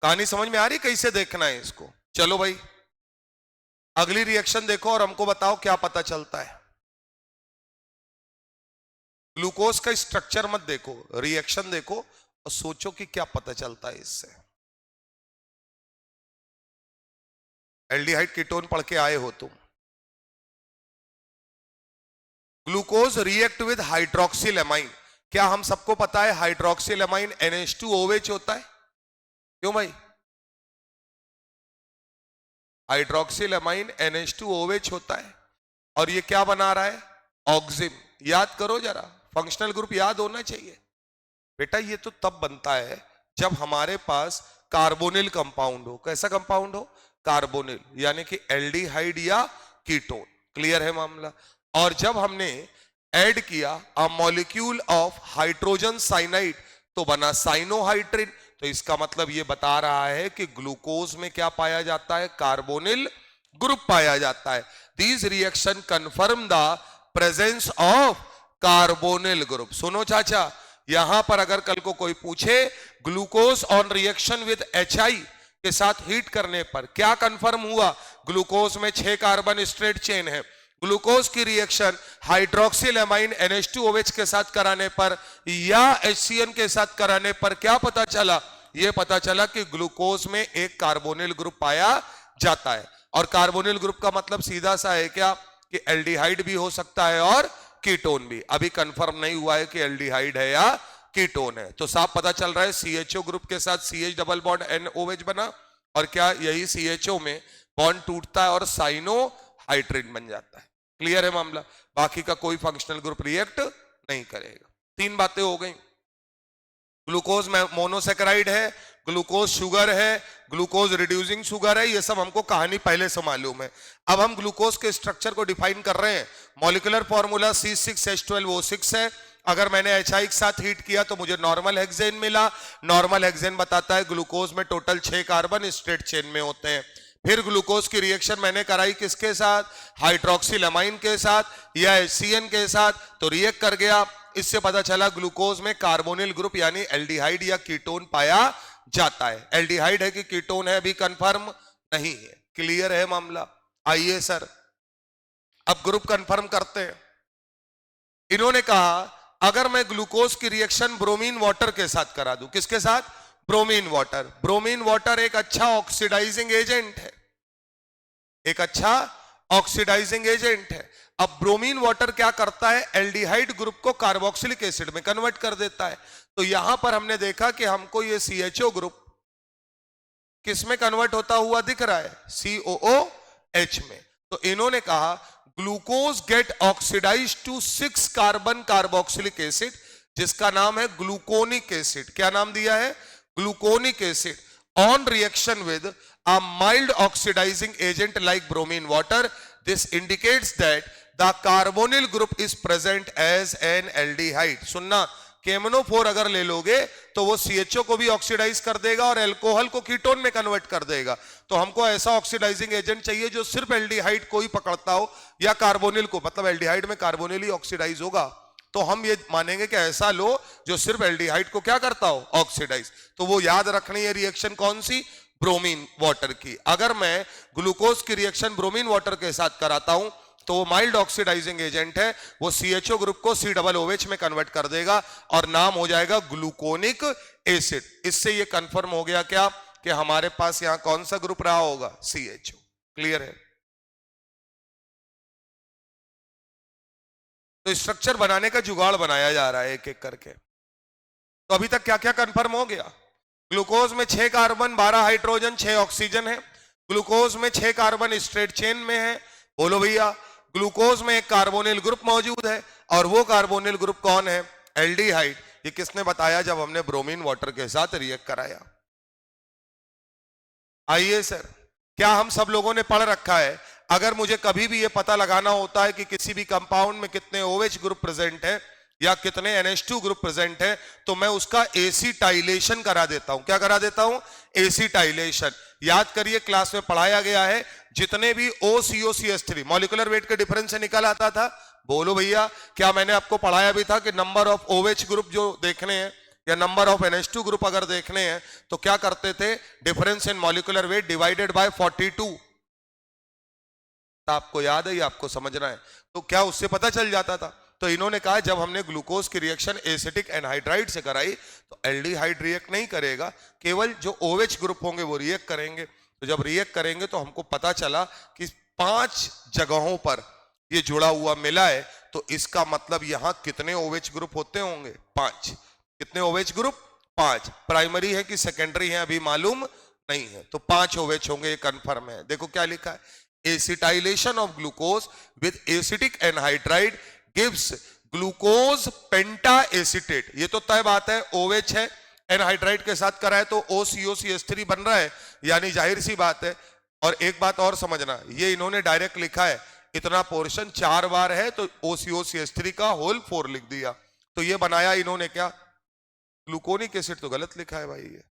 कहानी समझ में आ रही, कैसे देखना है इसको? चलो भाई, अगली रिएक्शन देखो और हमको बताओ क्या पता चलता है। ग्लूकोज का स्ट्रक्चर मत देखो, रिएक्शन देखो और सोचो कि क्या पता चलता है इससे। एल्डिहाइड कीटोन पढ़ के आए हो तुम। Glucose react with hydroxyl amine. क्या हम सबको पता है हाइड्रोक्सिल एमाइन NH2OH होता है? क्यों भाई? हाइड्रोक्सिल एमाइन NH2OH होता है और ये क्या बना रहा है? ऑक्सिम। याद करो जरा, फंक्शनल ग्रुप याद होना चाहिए बेटा। ये तो तब बनता है जब हमारे पास कार्बोनिल कंपाउंड हो। कैसा कंपाउंड हो? कार्बोनिल, यानी कि एल्डिहाइड या कीटोन। क्लियर है मामला? और जब हमने ऐड किया a molecule of hydrogen cyanide तो बना साइनोहाइड्रिन। तो इसका मतलब ये बता रहा है कि ग्लूकोज में क्या पाया जाता है? कार्बोनिल ग्रुप पाया जाता है। This reaction confirm the presence of carbonyl group. सुनो चाचा, यहां पर अगर कल को कोई पूछे glucose on reaction with HI के साथ हीट करने पर क्या कंफर्म हुआ? ग्लूकोज में 6 कार्बन स्ट्रेट चेन है। ग्लूकोज की रिएक्शन हाइड्रोक्सिल एमाइन NH2OH के साथ कराने पर या HCN के साथ कराने पर क्या पता चला? यह पता चला कि ग्लूकोज में एक कार्बोनिल ग्रुप पाया जाता है। और कार्बोनिल ग्रुप का मतलब सीधा सा है क्या कि एल्डिहाइड भी हो सकता है और कीटोन भी। अभी कंफर्म नहीं हुआ है कि एल्डिहाइड है या कीटोन है। तो साफ पता चल रहा है CHO ग्रुप के साथ CH डबल बॉन्ड NOH बना और क्या यही CHO में बॉन्ड टूटता है और साइनोहाइड्रिन बन जाता है। क्लियर है मामला? बाकी का कोई फंक्शनल ग्रुप रिएक्ट नहीं करेगा। 3 बातें हो गई। ग्लूकोज में मोनोसेकेराइड है, ग्लूकोज शुगर है, ग्लूकोज रिड्यूसिंग शुगर है, ये सब हमको कहानी पहले से मालूम है। अब हम ग्लूकोज के स्ट्रक्चर को डिफाइन कर रहे हैं। मॉलिक्यूलर फॉर्मूला C6H12O6 है। अगर मैंने HI के साथ हीट किया तो मुझे नॉर्मल हेक्सेन मिला। नॉर्मल हेक्सेन बताता है ग्लूकोज में टोटल 6 कार्बन स्ट्रेट चेन में होते हैं। फिर ग्लूकोज की रिएक्शन मैंने कराई किसके साथ? हाइड्रोक्सिलमाइन के साथ या HCN के साथ, तो रिएक्ट कर गया। इससे पता चला ग्लूकोज में कार्बोनिल ग्रुप यानी एल्डिहाइड या कीटोन पाया जाता है। एल्डिहाइड है कि कीटोन है अभी कंफर्म नहीं है। क्लियर है मामला? आइए सर अब ग्रुप कंफर्म करते हैं। इन्होंने कहा अगर मैं ग्लूकोज की रिएक्शन ब्रोमीन वाटर के साथ करा दूं, किसके साथ? Bromine water. ब्रोमीन वाटर एक अच्छा ऑक्सीडाइजिंग एजेंट है, एक अच्छा ऑक्सीडाइजिंग एजेंट है। अब ब्रोमीन वाटर क्या करता है? एल्डिहाइड ग्रुप को कार्बोक्सिलिक एसिड में कन्वर्ट कर देता है। तो यहां पर हमने देखा कि हमको ये CHO ग्रुप किस में कन्वर्ट होता हुआ दिख रहा है? COOH में। तो इन्होंने कहा glucose get oxidise to 6 carbon carboxylic acid, जिसका नाम है ग्लूकोनिक एसिड। क्या नाम दिया है? Gluconic acid. On reaction with a mild oxidizing agent like bromine water, this indicates that the carbonyl group is present as an aldehyde। सुनना, केमनोफोर अगर ले लोगे तो वो CHO को भी ऑक्सीडाइज कर देगा और अल्कोहल को कीटोन में कन्वर्ट कर देगा। तो हमको ऐसा ऑक्सीडाइजिंग एजेंट चाहिए जो सिर्फ एल्डिहाइड को ही पकड़ता हो या कार्बोनिल को, मतलब एल्डिहाइड में कार्बोनिल ही ऑक्सीडाइज होगा। तो हम ये मानेंगे कि ऐसा लो जो सिर्फ एल्डिहाइड को क्या करता हो? ऑक्सीडाइज। तो वो याद रखनी है रिएक्शन कौन सी? ब्रोमीन वाटर की। अगर मैं ग्लूकोज की रिएक्शन ब्रोमीन वाटर के साथ कराता हूं तो वो माइल्ड ऑक्सीडाइजिंग एजेंट है, वो CHO ग्रुप को COOH में कन्वर्ट कर देगा और नाम हो जाएगा ग्लूकोनिक एसिड। इससे ये कंफर्म हो गया क्या कि हमारे पास यहां कौन सा ग्रुप रहा होगा? CHO। क्लियर है? तो स्ट्रक्चर बनाने का जुगाड़ बनाया जा रहा है एक एक करके। तो अभी तक क्या क्या कंफर्म हो गया? ग्लूकोज में 6 कार्बन 12 हाइड्रोजन 6 ऑक्सीजन है। ग्लूकोज में 6 कार्बन स्ट्रेट चेन में है। बोलो भैया, ग्लूकोज में एक कार्बोनिल ग्रुप मौजूद है और वो कार्बोनिल ग्रुप कौन है? एल्डिहाइड। ये किसने बताया? जब हमने ब्रोमीन वाटर के साथ रिएक्ट कराया। आइए सर, क्या हम सब लोगों ने पढ़ रखा है? अगर मुझे कभी भी ये पता लगाना होता है कि किसी भी कंपाउंड में कितने OH ग्रुप प्रेजेंट है या कितने NH2 ग्रुप प्रेजेंट है, तो मैं उसका एसिटाइलेशन करा देता हूं। क्या करा देता हूं? एसिटाइलेशन। याद करिए क्लास में पढ़ाया गया है, जितने भी OCOCH3 मॉलिक्यूलर वेट के डिफरेंस से निकल आता था। बोलो भैया, क्या मैंने आपको पढ़ाया भी था कि नंबर ऑफ OH ग्रुप जो देखने हैं या नंबर ऑफ NH2 ग्रुप अगर देखने हैं तो क्या करते थे? Difference in molecular weight divided by 42। आपको याद है या आपको समझना है? तो क्या उससे पता चल जाता था? तो इन्होंने कहा जब हमने ग्लूकोज की रिएक्शन एसिटिक एनहाइड्राइड से कराई तो एल्डिहाइड रिएक्ट नहीं करेगा, केवल जो OH ग्रुप होंगे वो रिएक्ट करेंगे। तो जब रिएक्ट करेंगे तो हमको पता चला कि 5 जगहों पर ये जुड़ा हुआ मिला है। तो इसका मतलब यहां कितने OH ग्रुप होते होंगे? 5। कितने OH ग्रुप? 5। प्राइमरी है कि सेकेंडरी है अभी मालूम नहीं है, तो 5 OH होंगे, ये कंफर्म है। देखो क्या लिखा है, acetylation of glucose with acetic anhydride gives glucose penta acetate. ये तो तय बात है, OH है, एनहाइड्राइड के साथ करा है तो OCOCH3 बन रहा है, यानी जाहिर सी बात है। और एक बात और समझना, ये इन्होंने डायरेक्ट लिखा है, इतना पोर्शन 4 बार है तो OCOCH3 का होल 4 लिख दिया। तो ये बनाया इन्होंने क्या? Gluconic acid. तो गलत लिखा है भाई, ये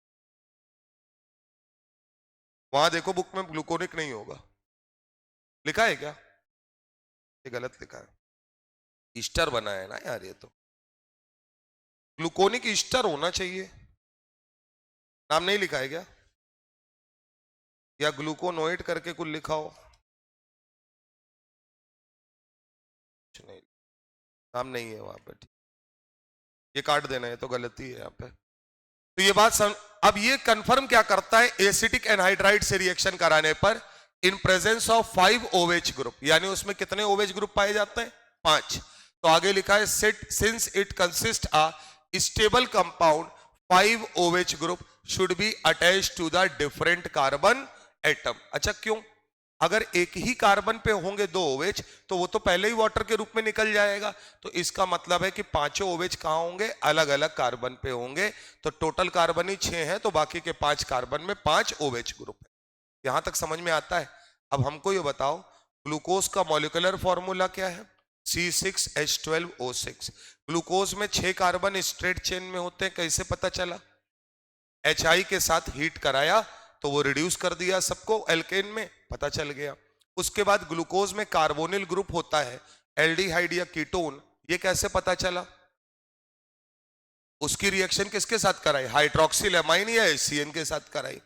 वहां देखो बुक में ग्लूकोनिक नहीं होगा, लिखा है क्या? ये गलत लिखा है, ईस्टर बना है ना यार, ये तो ग्लूकोनिक ईस्टर होना चाहिए। नाम नहीं लिखा है क्या? या ग्लूकोनोइड करके कुछ लिखा हो? नहीं, नाम नहीं है वहां पे, ये काट देना है, तो गलती है यहाँ पे। तो ये बात अब ये कंफर्म क्या करता है? एसिटिक एनहाइड्राइड से रिएक्शन कराने पर in presence of 5 OH group, यानी उसमें कितने OH ग्रुप पाए जाते हैं? 5। तो आगे लिखा है since it consist a stable compound 5 OH group should be attached to the different carbon atom. अच्छा क्यों? अगर एक ही कार्बन पे होंगे 2 OH तो वो तो पहले ही वाटर के रूप में निकल जाएगा। तो इसका मतलब है कि पांचों OH कहां होंगे, अलग अलग कार्बन पे होंगे। तो टोटल कार्बन ही 6 है, तो बाकी के 5 कार्बन में 5 OH ग्रुप है। यहां तक समझ में आता है। अब हमको ये बताओ ग्लूकोज का मॉलिक्यूलर फॉर्मूला क्या है, C6H12O6। ग्लूकोज में 6 कार्बन स्ट्रेट चेन में होते हैं, कैसे पता चला? HI के साथ हीट कराया तो वो रिड्यूस कर दिया सबको एल्केन में, पता चल गया। उसके बाद ग्लूकोज में कार्बोनिल ग्रुप होता है, एल्डिहाइड या कीटोन, ये कैसे पता चला? उसकी रिएक्शन किसके साथ कराई, हाइड्रोक्सिल एमाइन या HCN के साथ कराई।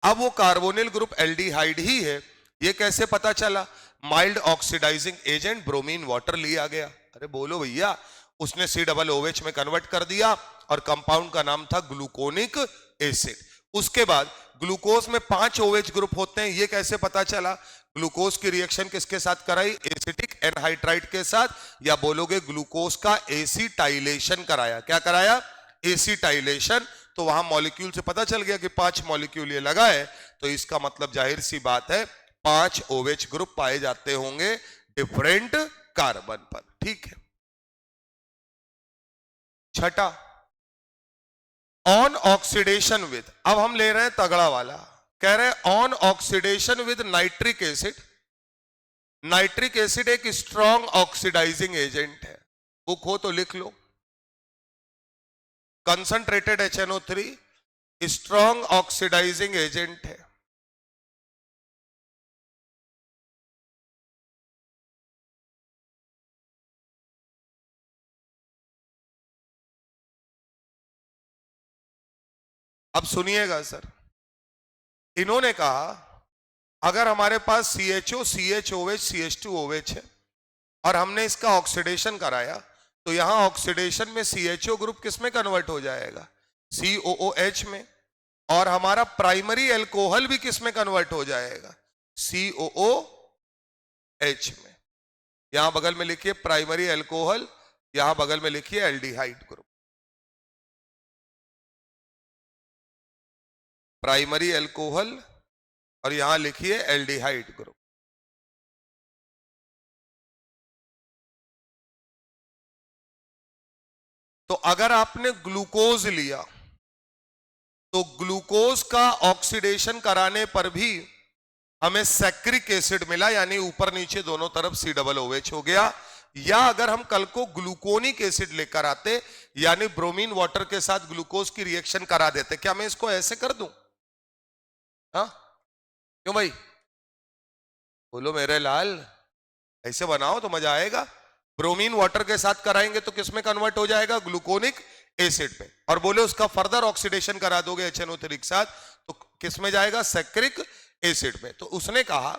अब वो कार्बोनिल ग्रुप एल्डिहाइड ही है, ये कैसे पता चला? Mild oxidising agent bromine water लिया गया। अरे बोलो भैया, उसने COOH में कन्वर्ट कर दिया और कंपाउंड का नाम था ग्लूकोनिक एसिड। उसके बाद ग्लूकोज में 5 OH ग्रुप होते हैं, ये कैसे पता चला? ग्लूकोज की रिएक्शन किसके साथ कराई, एसिटिक एनहाइड्राइड के साथ, या बोलोगे ग्लूकोज का एसिटाइलेशन कराया। क्या कराया? एसिटाइलेशन। तो वहां मॉलिक्यूल से पता चल गया कि 5 मॉलिक्यूल ये लगा है, तो इसका मतलब जाहिर सी बात है 5 OH ग्रुप पाए जाते होंगे डिफरेंट कार्बन पर। ठीक है। छठा, ऑन ऑक्सीडेशन विद, अब हम ले रहे हैं तगड़ा वाला, कह रहे हैं on oxidation with nitric acid. Nitric acid एक स्ट्रॉन्ग ऑक्सीडाइजिंग एजेंट है, बुक हो तो लिख लो। Concentrated HNO3 strong oxidizing agent है। अब सुनिएगा सर, इन्होंने कहा अगर हमारे पास CHO, CHOH, CH2OH है और हमने इसका ऑक्सीडेशन कराया, तो यहां ऑक्सीडेशन में CHO ग्रुप किस में कन्वर्ट हो जाएगा, COOH में, और हमारा प्राइमरी एल्कोहल भी किस में कन्वर्ट हो जाएगा, COOH में। यहां बगल में लिखिए प्राइमरी एल्कोहल, यहां बगल में लिखिए एल्डिहाइड ग्रुप। प्राइमरी एल्कोहल और यहां लिखिए एल्डिहाइड ग्रुप। तो अगर आपने ग्लूकोज लिया तो ग्लूकोज का ऑक्सीडेशन कराने पर भी हमें सैक्रिक एसिड मिला, यानी ऊपर नीचे दोनों तरफ COOH हो गया। या अगर हम कल को ग्लूकोनिक एसिड लेकर आते, यानी ब्रोमीन वाटर के साथ ग्लूकोज की रिएक्शन करा देते, क्या मैं इसको ऐसे कर दूं? हाँ क्यों भाई, बोलो मेरे लाल, ऐसे बनाओ तो मजा आएगा। ब्रोमीन वाटर के साथ कराएंगे तो किस में कन्वर्ट हो जाएगा, ग्लूकोनिक एसिड पे, और बोले उसका फर्दर ऑक्सीडेशन करा दोगे HNO3 के साथ तो किस में जाएगा, सैक्रिक एसिड में। तो उसने कहा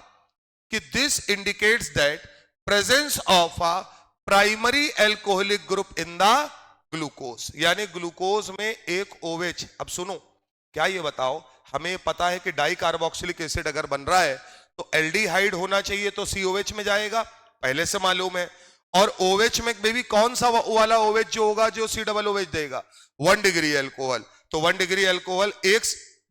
कि this indicates that presence of a primary alcoholic group in the glucose, यानी ग्लूकोज में एक OH। अब सुनो, क्या ये बताओ, हमें पता है कि डाई कार्बोक्सिलिक एसिड अगर बन रहा है तो एल्डिहाइड होना चाहिए, तो COH में जाएगा, पहले से मालूम है। और OH में भी कौन सा वाला OH जो होगा जो COOH देगा, 1 डिग्री एल्कोहल। तो 1 डिग्री एल्कोहल, एक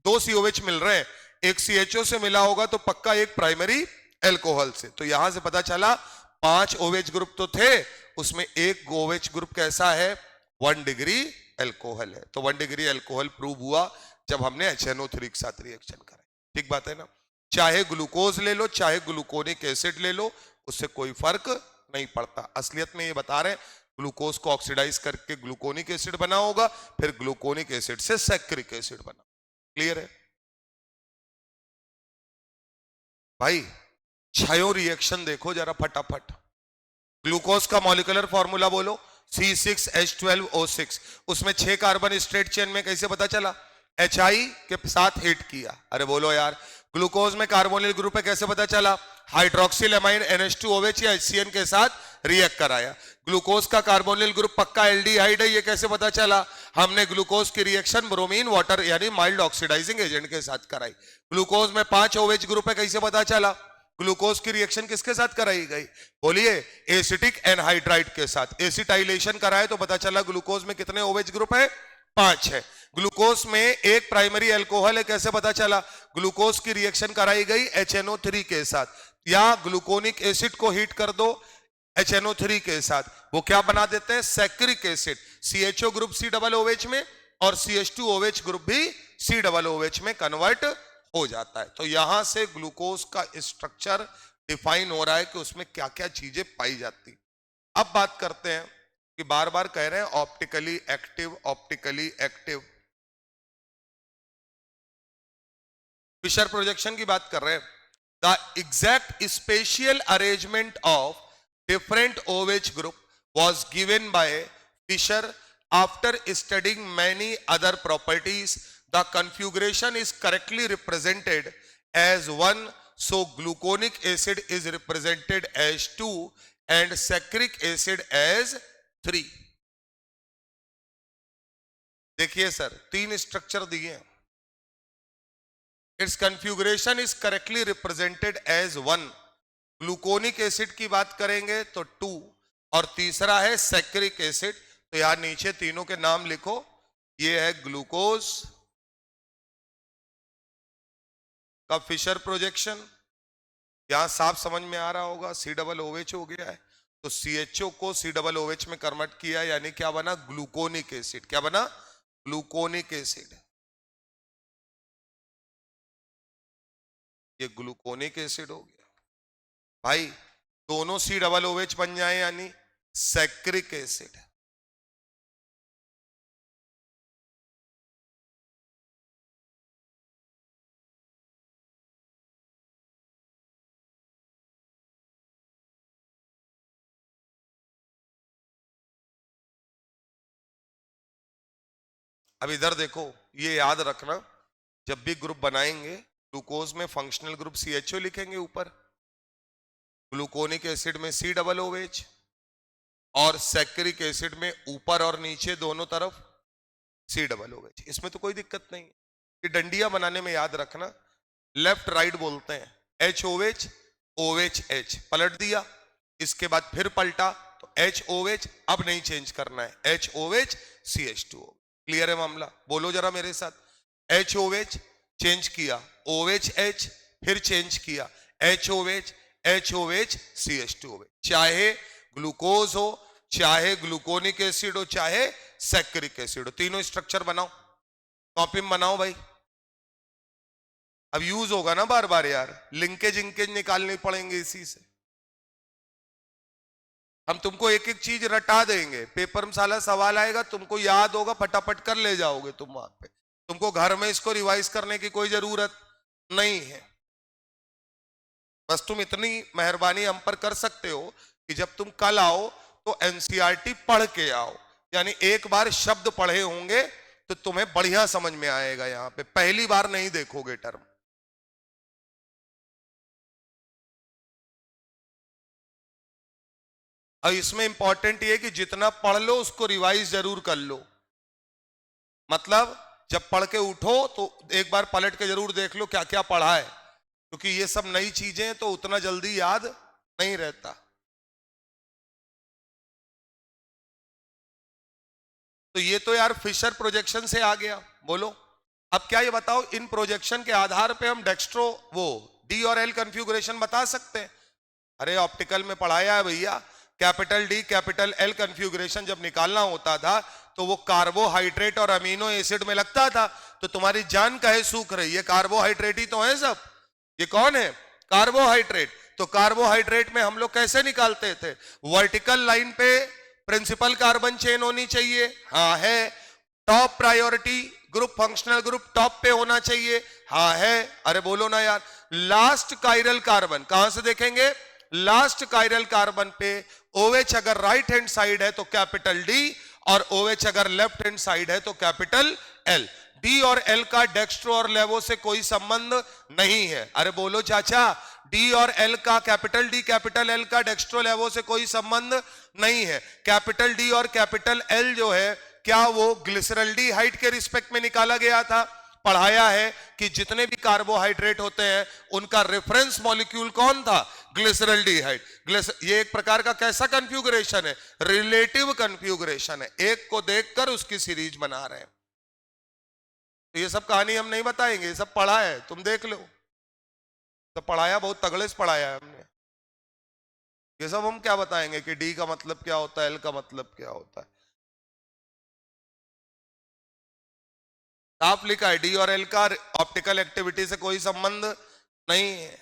2 COH मिल रहे हैं, एक CHO से मिला होगा तो पक्का एक प्राइमरी एल्कोहल से। तो यहां से पता चला 5 OH ग्रुप तो थे, उसमें एक OH ग्रुप कैसा है, 1 डिग्री एल्कोहल है। तो 1 डिग्री एल्कोहल प्रूव हुआ जब हमने HNO3 के साथ रिएक्शन कराई। ठीक बात है ना? चाहे ग्लूकोज ले लो चाहे ग्लूकोनिक एसिड ले लो, उससे कोई फर्क नहीं पड़ता। असलियत में ये बता रहे हैं ग्लूकोज को ऑक्सीडाइज करके ग्लूकोनिक एसिड बना होगा, फिर ग्लूकोनिक एसिड से सैक्रिक एसिड बना। क्लियर है भाई? छयो रिएक्शन देखो जरा फटाफट। ग्लूकोज का मॉलिक्यूलर फॉर्मूला बोलो, C6H12O6। उसमें 6 कार्बन स्ट्रेट चेन में, कैसे पता चला, HI के साथ हिट किया। अरे बोलो यार, ग्लूकोज में कार्बोनिल ग्रुप है, कैसे पता चला, हाइड्रोक्सिल एमाइन NH2OH या HCN के साथ रिएक्ट कराया। ग्लूकोज का कार्बोनिल ग्रुप पक्का एल्डिहाइड है, ये कैसे पता चला, हमने ग्लूकोज की रिएक्शन ब्रोमीन वाटर यानी माइल्ड ऑक्सीडाइजिंग एजेंट के साथ कराई। ग्लूकोज में 5 OH ग्रुप है, कैसे पता चला, ग्लूकोज की रिएक्शन किसके साथ कराई गई, बोलिए एसिटिक एनहाइड्राइड के साथ। एसिटाइलेशन कराए तो पता चला ग्लूकोज में कितने OH ग्रुप है, 5 है। ग्लूकोज में एक प्राइमरी एल्कोहल है, कैसे पता चला, ग्लूकोज की रिएक्शन कराई गई HNO3 के साथ। या ग्लूकोनिक एसिड को हीट कर दो HNO3 के साथ, वो क्या बना देते हैं, saccharic acid. CHO group COOH में और CH2OH ग्रुप भी COOH में कन्वर्ट हो जाता है। तो यहां से ग्लूकोज का स्ट्रक्चर डिफाइन हो रहा है कि उसमें क्या क्या चीजें पाई जाती। अब बात करते हैं कि बार बार कह रहे हैं optically active, optically active, Fischer projection की बात कर रहे हैं। The exact spatial arrangement of different OH group was given by Fisher after studying many other properties. The configuration is correctly represented as 1, so gluconic acid is represented as 2 and saccharic acid as 3. देखिए sir, 3 structure दिए हैं। Its configuration is correctly represented as 1. Gluconic acid की बात करेंगे तो 2 और तीसरा है सैक्रिक एसिड। तो यहां नीचे तीनों के नाम लिखो। ये है ग्लूकोज का फिशर प्रोजेक्शन, यहां साफ समझ में आ रहा होगा। COOH हो गया है तो CHO को COOH में कन्वर्ट किया, यानी क्या बना, ग्लूकोनिक एसिड। क्या बना, ग्लूकोनिक एसिड। ये ग्लूकोनिक एसिड हो गया भाई। दोनों COOH बन जाए यानी सैक्रिक एसिड। अब इधर देखो, ये याद रखना, जब भी ग्रुप बनाएंगे ग्लूकोज में फंक्शनल ग्रुप CHO लिखेंगे ऊपर, ग्लूकोनिक एसिड में COOH और सैक्रिक एसिड में ऊपर और नीचे दोनों तरफ COOH। इसमें तो कोई दिक्कत नहीं है। ये डंडियां बनाने में याद रखना, लेफ्ट राइट बोलते हैं, HOH OHH, पलट दिया, इसके बाद फिर पलटा तो HOH, अब नहीं चेंज करना है, HOH CH2O। क्लियर है मामला? बोलो जरा मेरे साथ, HOH चेंज किया, OHH फिर चेंज किया, HOH HOH CH2O। चाहे ग्लूकोज हो, चाहे ग्लूकोनिक एसिड हो, चाहे सैक्रिक एसिड हो, तीनों स्ट्रक्चर बनाओ, कॉपी में बनाओ भाई। अब यूज होगा ना बार बार यार, लिंकेज इंकेज निकालने पड़ेंगे इसी से। हम तुमको एक एक चीज रटा देंगे, पेपर में साला सवाल आएगा, तुमको याद होगा, फटाफट कर ले जाओगे तुम वहां पे। तुमको घर में इसको रिवाइज करने की कोई जरूरत नहीं है। बस तुम इतनी मेहरबानी हम पर कर सकते हो कि जब तुम कल आओ तो NCERT पढ़ के आओ, यानी एक बार शब्द पढ़े होंगे तो तुम्हें बढ़िया समझ में आएगा। यहां पे पहली बार नहीं देखोगे टर्म। और इसमें इंपॉर्टेंट ये कि जितना पढ़ लो उसको रिवाइज जरूर कर लो। मतलब जब पढ़ के उठो तो एक बार पलट के जरूर देख लो क्या क्या पढ़ा है, क्योंकि ये सब नई चीजें तो उतना जल्दी याद नहीं रहता। तो ये तो यार फिशर प्रोजेक्शन से आ गया। बोलो अब क्या ये बताओ, इन प्रोजेक्शन के आधार पे हम डेक्स्ट्रो वो D और L कन्फ्यूगरेशन बता सकते हैं? अरे ऑप्टिकल में पढ़ाया है भैया, कैपिटल D कैपिटल L कन्फ्यूगरेशन जब निकालना होता था तो वो कार्बोहाइड्रेट और अमीनो एसिड में लगता था। तो तुम्हारी जान काहे सूख रही है, कार्बोहाइड्रेट ही तो है सब। ये कौन है, कार्बोहाइड्रेट। तो कार्बोहाइड्रेट में हम लोग कैसे निकालते थे, वर्टिकल लाइन पे प्रिंसिपल कार्बन चेन होनी चाहिए, हाँ है। Top priority group, functional group top पे होना चाहिए, हाँ है। अरे बोलो ना यार। लास्ट कायरल कार्बन कहां से देखेंगे, लास्ट कायरल कार्बन पे OH अगर राइट हैंड साइड है तो कैपिटल D और OH अगर लेफ्ट हैंड साइड है तो कैपिटल L। D और L का डेक्स्ट्रो और लेवो से कोई संबंध नहीं है। अरे बोलो चाचा, D और L का, कैपिटल D कैपिटल L का डेक्स्ट्रो लेवो से कोई संबंध नहीं है। कैपिटल D और कैपिटल L जो है, क्या वो ग्लिसरल्डिहाइड के रिस्पेक्ट में निकाला गया था? पढ़ाया है कि जितने भी कार्बोहाइड्रेट होते हैं उनका रेफरेंस मॉलिक्यूल कौन था, ग्लिसरल्डिहाइड। ये एक प्रकार का कैसा कन्फ्यूगरेशन है, रिलेटिव कन्फ्यूगरेशन है, एक को देखकर उसकी सीरीज बना रहे हैं। तो ये सब कहानी हम नहीं बताएंगे, ये सब पढ़ा है, तुम देख लो। तो पढ़ाया, बहुत तगड़े से पढ़ाया है हमने। ये सब हम क्या बताएंगे कि डी का मतलब क्या होता है, एल का मतलब क्या होता है। साफ लिखा है, डी और एल का ऑप्टिकल एक्टिविटी से कोई संबंध नहीं है।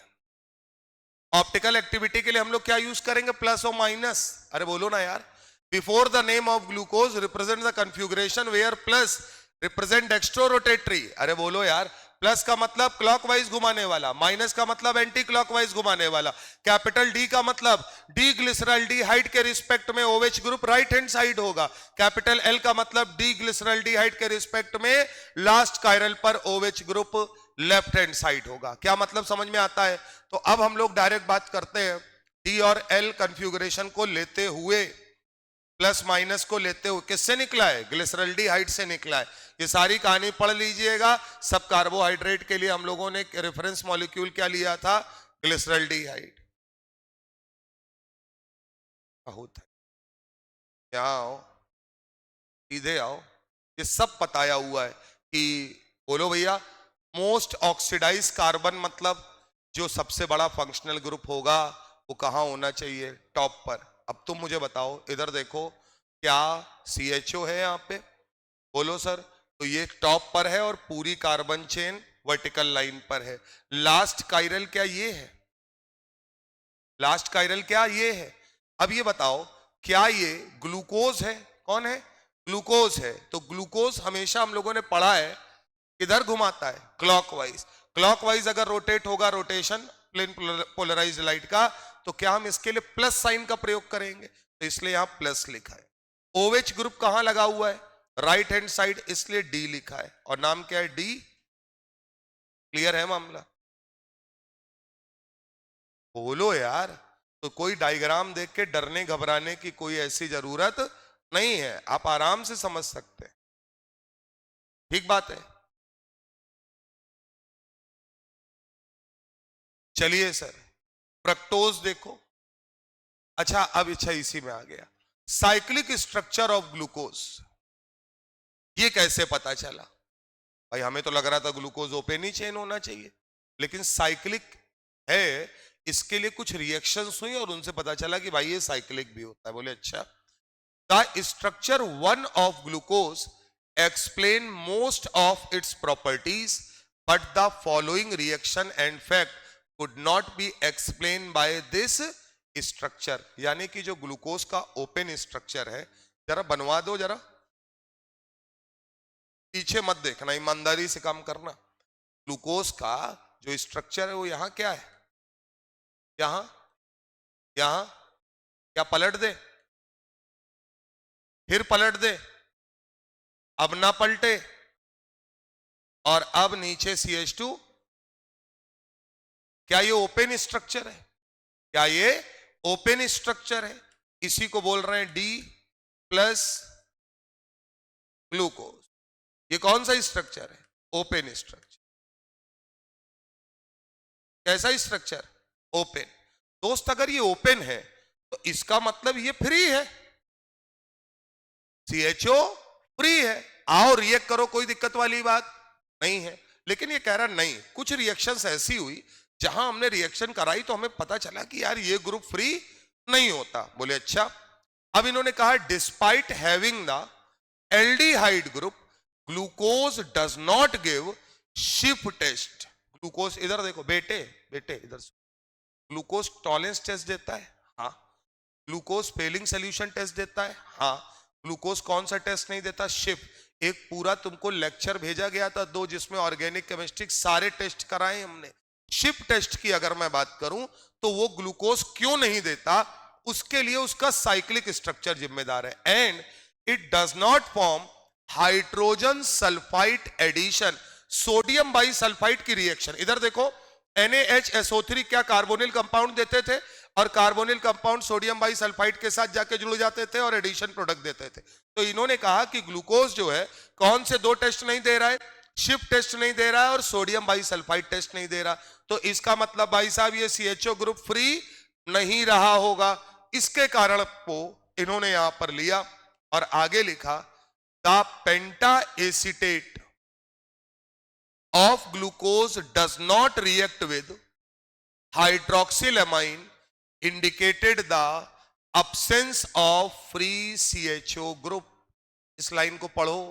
ऑप्टिकल एक्टिविटी के लिए हम लोग क्या यूज करेंगे, प्लस और माइनस। अरे बोलो ना यार। Before the name of glucose represent the configuration where plus represent dextro rotatory. अरे बोलो यार। प्लस का मतलब क्लॉकवाइज घुमाने वाला, माइनस का मतलब एंटी क्लॉकवाइज घुमाने वाला। कैपिटल डी का मतलब डी ग्लिसरॉल्डिहाइड के रिस्पेक्ट में OH group right hand side होगा। कैपिटल एल का मतलब डी ग्लिसरॉल्डिहाइड के रिस्पेक्ट में लास्ट कायरल पर OH group left hand side होगा। क्या मतलब समझ में आता है। तो अब हम लोग डायरेक्ट बात करते हैं डी और एल कन्फ्यूगरेशन को लेते हुए, प्लस माइनस को लेते हुए किससे निकला है, ग्लिसरॉल्डिहाइड से निकला है। ये सारी कहानी पढ़ लीजिएगा। सब कार्बोहाइड्रेट के लिए हम लोगों ने रेफरेंस मॉलिक्यूल क्या लिया था, ग्लिसरॉल्डिहाइड। बहुत है, यहाँ आओ, सीधे आओ। ये सब बताया हुआ है कि बोलो भैया, मोस्ट ऑक्सीडाइज कार्बन मतलब जो सबसे बड़ा फंक्शनल ग्रुप होगा वो कहाँ होना चाहिए, टॉप पर। अब तुम मुझे बताओ, इधर देखो, क्या CHO है यहाँ पे, बोलो सर। तो ये टॉप पर है और पूरी कार्बन चेन वर्टिकल लाइन पर है। लास्ट कायरल क्या ये है, लास्ट कायरल क्या ये है। अब ये बताओ, क्या ये ग्लूकोज है, कौन है, ग्लूकोज है। तो ग्लूकोज हमेशा हम लोगों ने पढ़ा है किधर घुमाता है, क्लॉकवाइज। क्लॉकवाइज अगर रोटेट होगा, रोटेशन प्लेन पोलराइज्ड लाइट का, तो क्या हम इसके लिए प्लस साइन का प्रयोग करेंगे, तो इसलिए यहां प्लस लिखा है। OH ग्रुप कहां लगा हुआ है, राइट हैंड साइड, इसलिए डी लिखा है। और नाम क्या है, डी। क्लियर है मामला, बोलो यार। तो कोई डायग्राम देख के डरने घबराने की कोई ऐसी जरूरत नहीं है, आप आराम से समझ सकते हैं। ठीक बात है। चलिए सर, फ्रक्टोज देखो। अच्छा, अब अच्छा इसी में आ गया, साइक्लिक स्ट्रक्चर ऑफ ग्लूकोज। ये कैसे पता चला भाई, हमें तो लग रहा था ग्लूकोज ओपन ही चेन होना चाहिए, लेकिन साइक्लिक है। इसके लिए कुछ रिएक्शंस हुई और उनसे पता चला कि भाई ये साइक्लिक भी होता है। बोले अच्छा। The structure one of glucose explain most of its properties, but the following reaction and fact could not be explain by this structure. यानी कि जो ग्लूकोज का ओपन स्ट्रक्चर है, जरा बनवा दो, जरा पीछे मत देखना, ईमानदारी से काम करना। ग्लूकोज का जो स्ट्रक्चर है वो यहां क्या है, यहां, यहां, क्या पलट दे, फिर पलट दे, अब ना पलटे, और अब नीचे CH2। क्या ये ओपन स्ट्रक्चर है, क्या ये ओपन स्ट्रक्चर है। इसी को बोल रहे हैं डी प्लस ग्लूकोज। ये कौन सा स्ट्रक्चर है, ओपन स्ट्रक्चर। कैसा स्ट्रक्चर, ओपन। दोस्त अगर ये ओपन है तो इसका मतलब ये फ्री है, CHO फ्री है। आओ रिएक्ट करो, कोई दिक्कत वाली बात नहीं है। लेकिन ये कह रहा नहीं, कुछ रिएक्शंस ऐसी हुई जहां हमने रिएक्शन कराई तो हमें पता चला कि यार ये ग्रुप फ्री नहीं होता। बोले अच्छा। अब इन्होंने कहा despite having the aldehyde group glucose does not give शिफ्ट टेस्ट। ग्लूकोज, इधर देखो बेटे, बेटे इधर से, ग्लूकोज टॉलरेंस टेस्ट देता है, हाँ। ग्लूकोज फेलिंग सोल्यूशन टेस्ट देता है, हाँ। ग्लूकोज कौन सा टेस्ट नहीं देता, शिफ्ट। एक पूरा तुमको लेक्चर भेजा गया था 2, जिसमें ऑर्गेनिक केमिस्ट्री सारे टेस्ट कराए हमने। शिफ्ट टेस्ट की अगर मैं बात करूं तो वो ग्लूकोज क्यों नहीं देता, उसके लिए उसका साइक्लिक स्ट्रक्चर जिम्मेदार है। And it does not form hydrogen sulphide addition, sodium bisulphide की रिएक्शन। इधर देखो, NaHSO3 क्या कार्बोनिल कंपाउंड देते थे, और carbonyl compound sodium bisulphide के साथ जाके जुड़ जाते थे और एडिशन प्रोडक्ट देते थे। तो इन्होंने कहा कि ग्लूकोज जो है कौन से 2 टेस्ट नहीं दे रहा है, शिफ्ट टेस्ट नहीं दे रहा है और सोडियम बाई सल्फाइड टेस्ट नहीं दे रहा। तो इसका मतलब भाई साहब ये CHO ग्रुप फ्री नहीं रहा होगा। इसके कारण को इन्होंने यहां पर लिया और आगे लिखा the penta acetate of glucose does not react with hydroxylamine indicated the absence of free CHO group. इस लाइन को पढ़ो,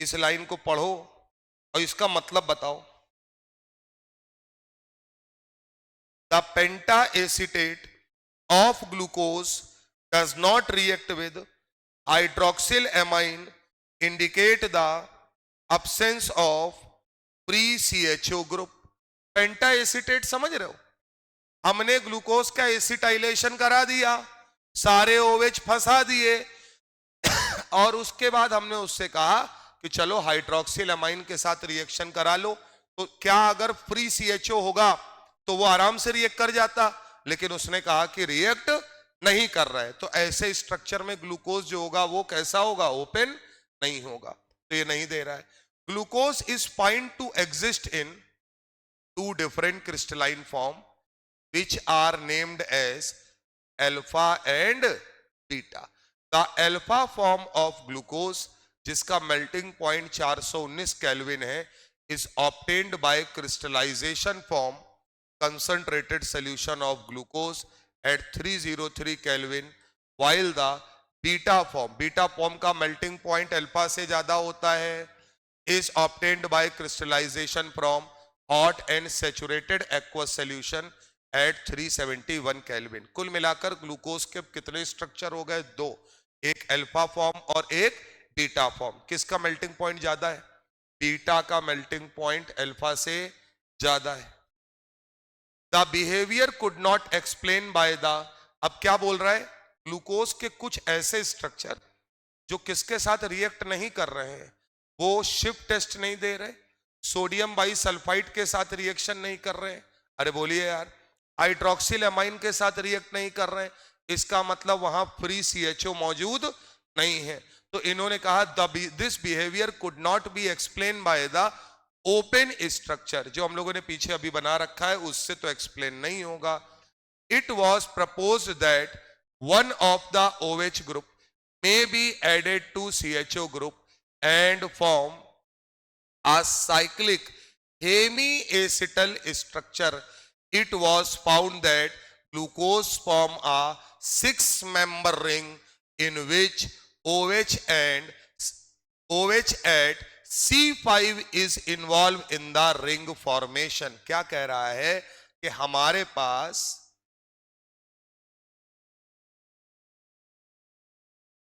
इस लाइन को पढ़ो और इसका मतलब बताओ. The pentacetate of glucose does not react with hydroxylamine indicate the absence of free CHO group. पेंटाएसिटेट समझ रहे हो? हमने ग्लूकोज का एसिटाइलेशन करा दिया, सारे ओवेच फंसा दिए और उसके बाद हमने उससे कहा कि चलो हाइड्रोक्सिलमाइन के साथ रिएक्शन करा लो. तो क्या अगर फ्री सीएचओ होगा तो वो आराम से रिएक्ट कर जाता, लेकिन उसने कहा कि रिएक्ट नहीं कर रहा है. तो ऐसे स्ट्रक्चर में ग्लूकोज जो होगा वो कैसा होगा? ओपन नहीं होगा. तो ये नहीं दे रहा है. Glucose is find to exist in two different crystalline form which are named as alpha and beta. The alpha form of glucose, जिसका melting point 419 केल्विन है, is obtained by crystallization form concentrated solution of glucose at 303 Kelvin, while the beta form का melting point alpha से ज्यादा होता है, is obtained by crystallization from hot and saturated aqueous solution at 371 kelvin. कुल मिलाकर glucose के कितने structure हो गए? 2. एक अल्फा फॉर्म और एक बीटा फॉर्म. किसका मेल्टिंग पॉइंट ज्यादा है? बीटा का मेल्टिंग पॉइंट अल्फा से ज्यादा है. The behaviour could not explain by the, अब क्या बोल रहा है? ग्लूकोज के कुछ ऐसे स्ट्रक्चर जो किसके साथ रिएक्ट नहीं कर रहे हैं, वो शिफ्ट टेस्ट नहीं दे रहे, सोडियम बाइसल्फाइड के साथ रिएक्शन नहीं कर रहे हैं. अरे बोलिए यार, हाइड्रोक्सिलमाइन के साथ रिएक्ट नहीं कर रहे हैं, इसका मतलब वहां फ्री सीएचओ मौजूद नहीं है. तो इन्होंने कहा this behaviour could not be explain by the open structure. जो हम लोगों ने पीछे अभी बना रखा है उससे तो एक्सप्लेन नहीं होगा. It was proposed that one of the OH group may be added to CHO group and form a cyclic hemiacetal structure. It was found that glucose form a 6-member ring in which OH at C5 is involved in the ring formation. क्या कह रहा है कि हमारे पास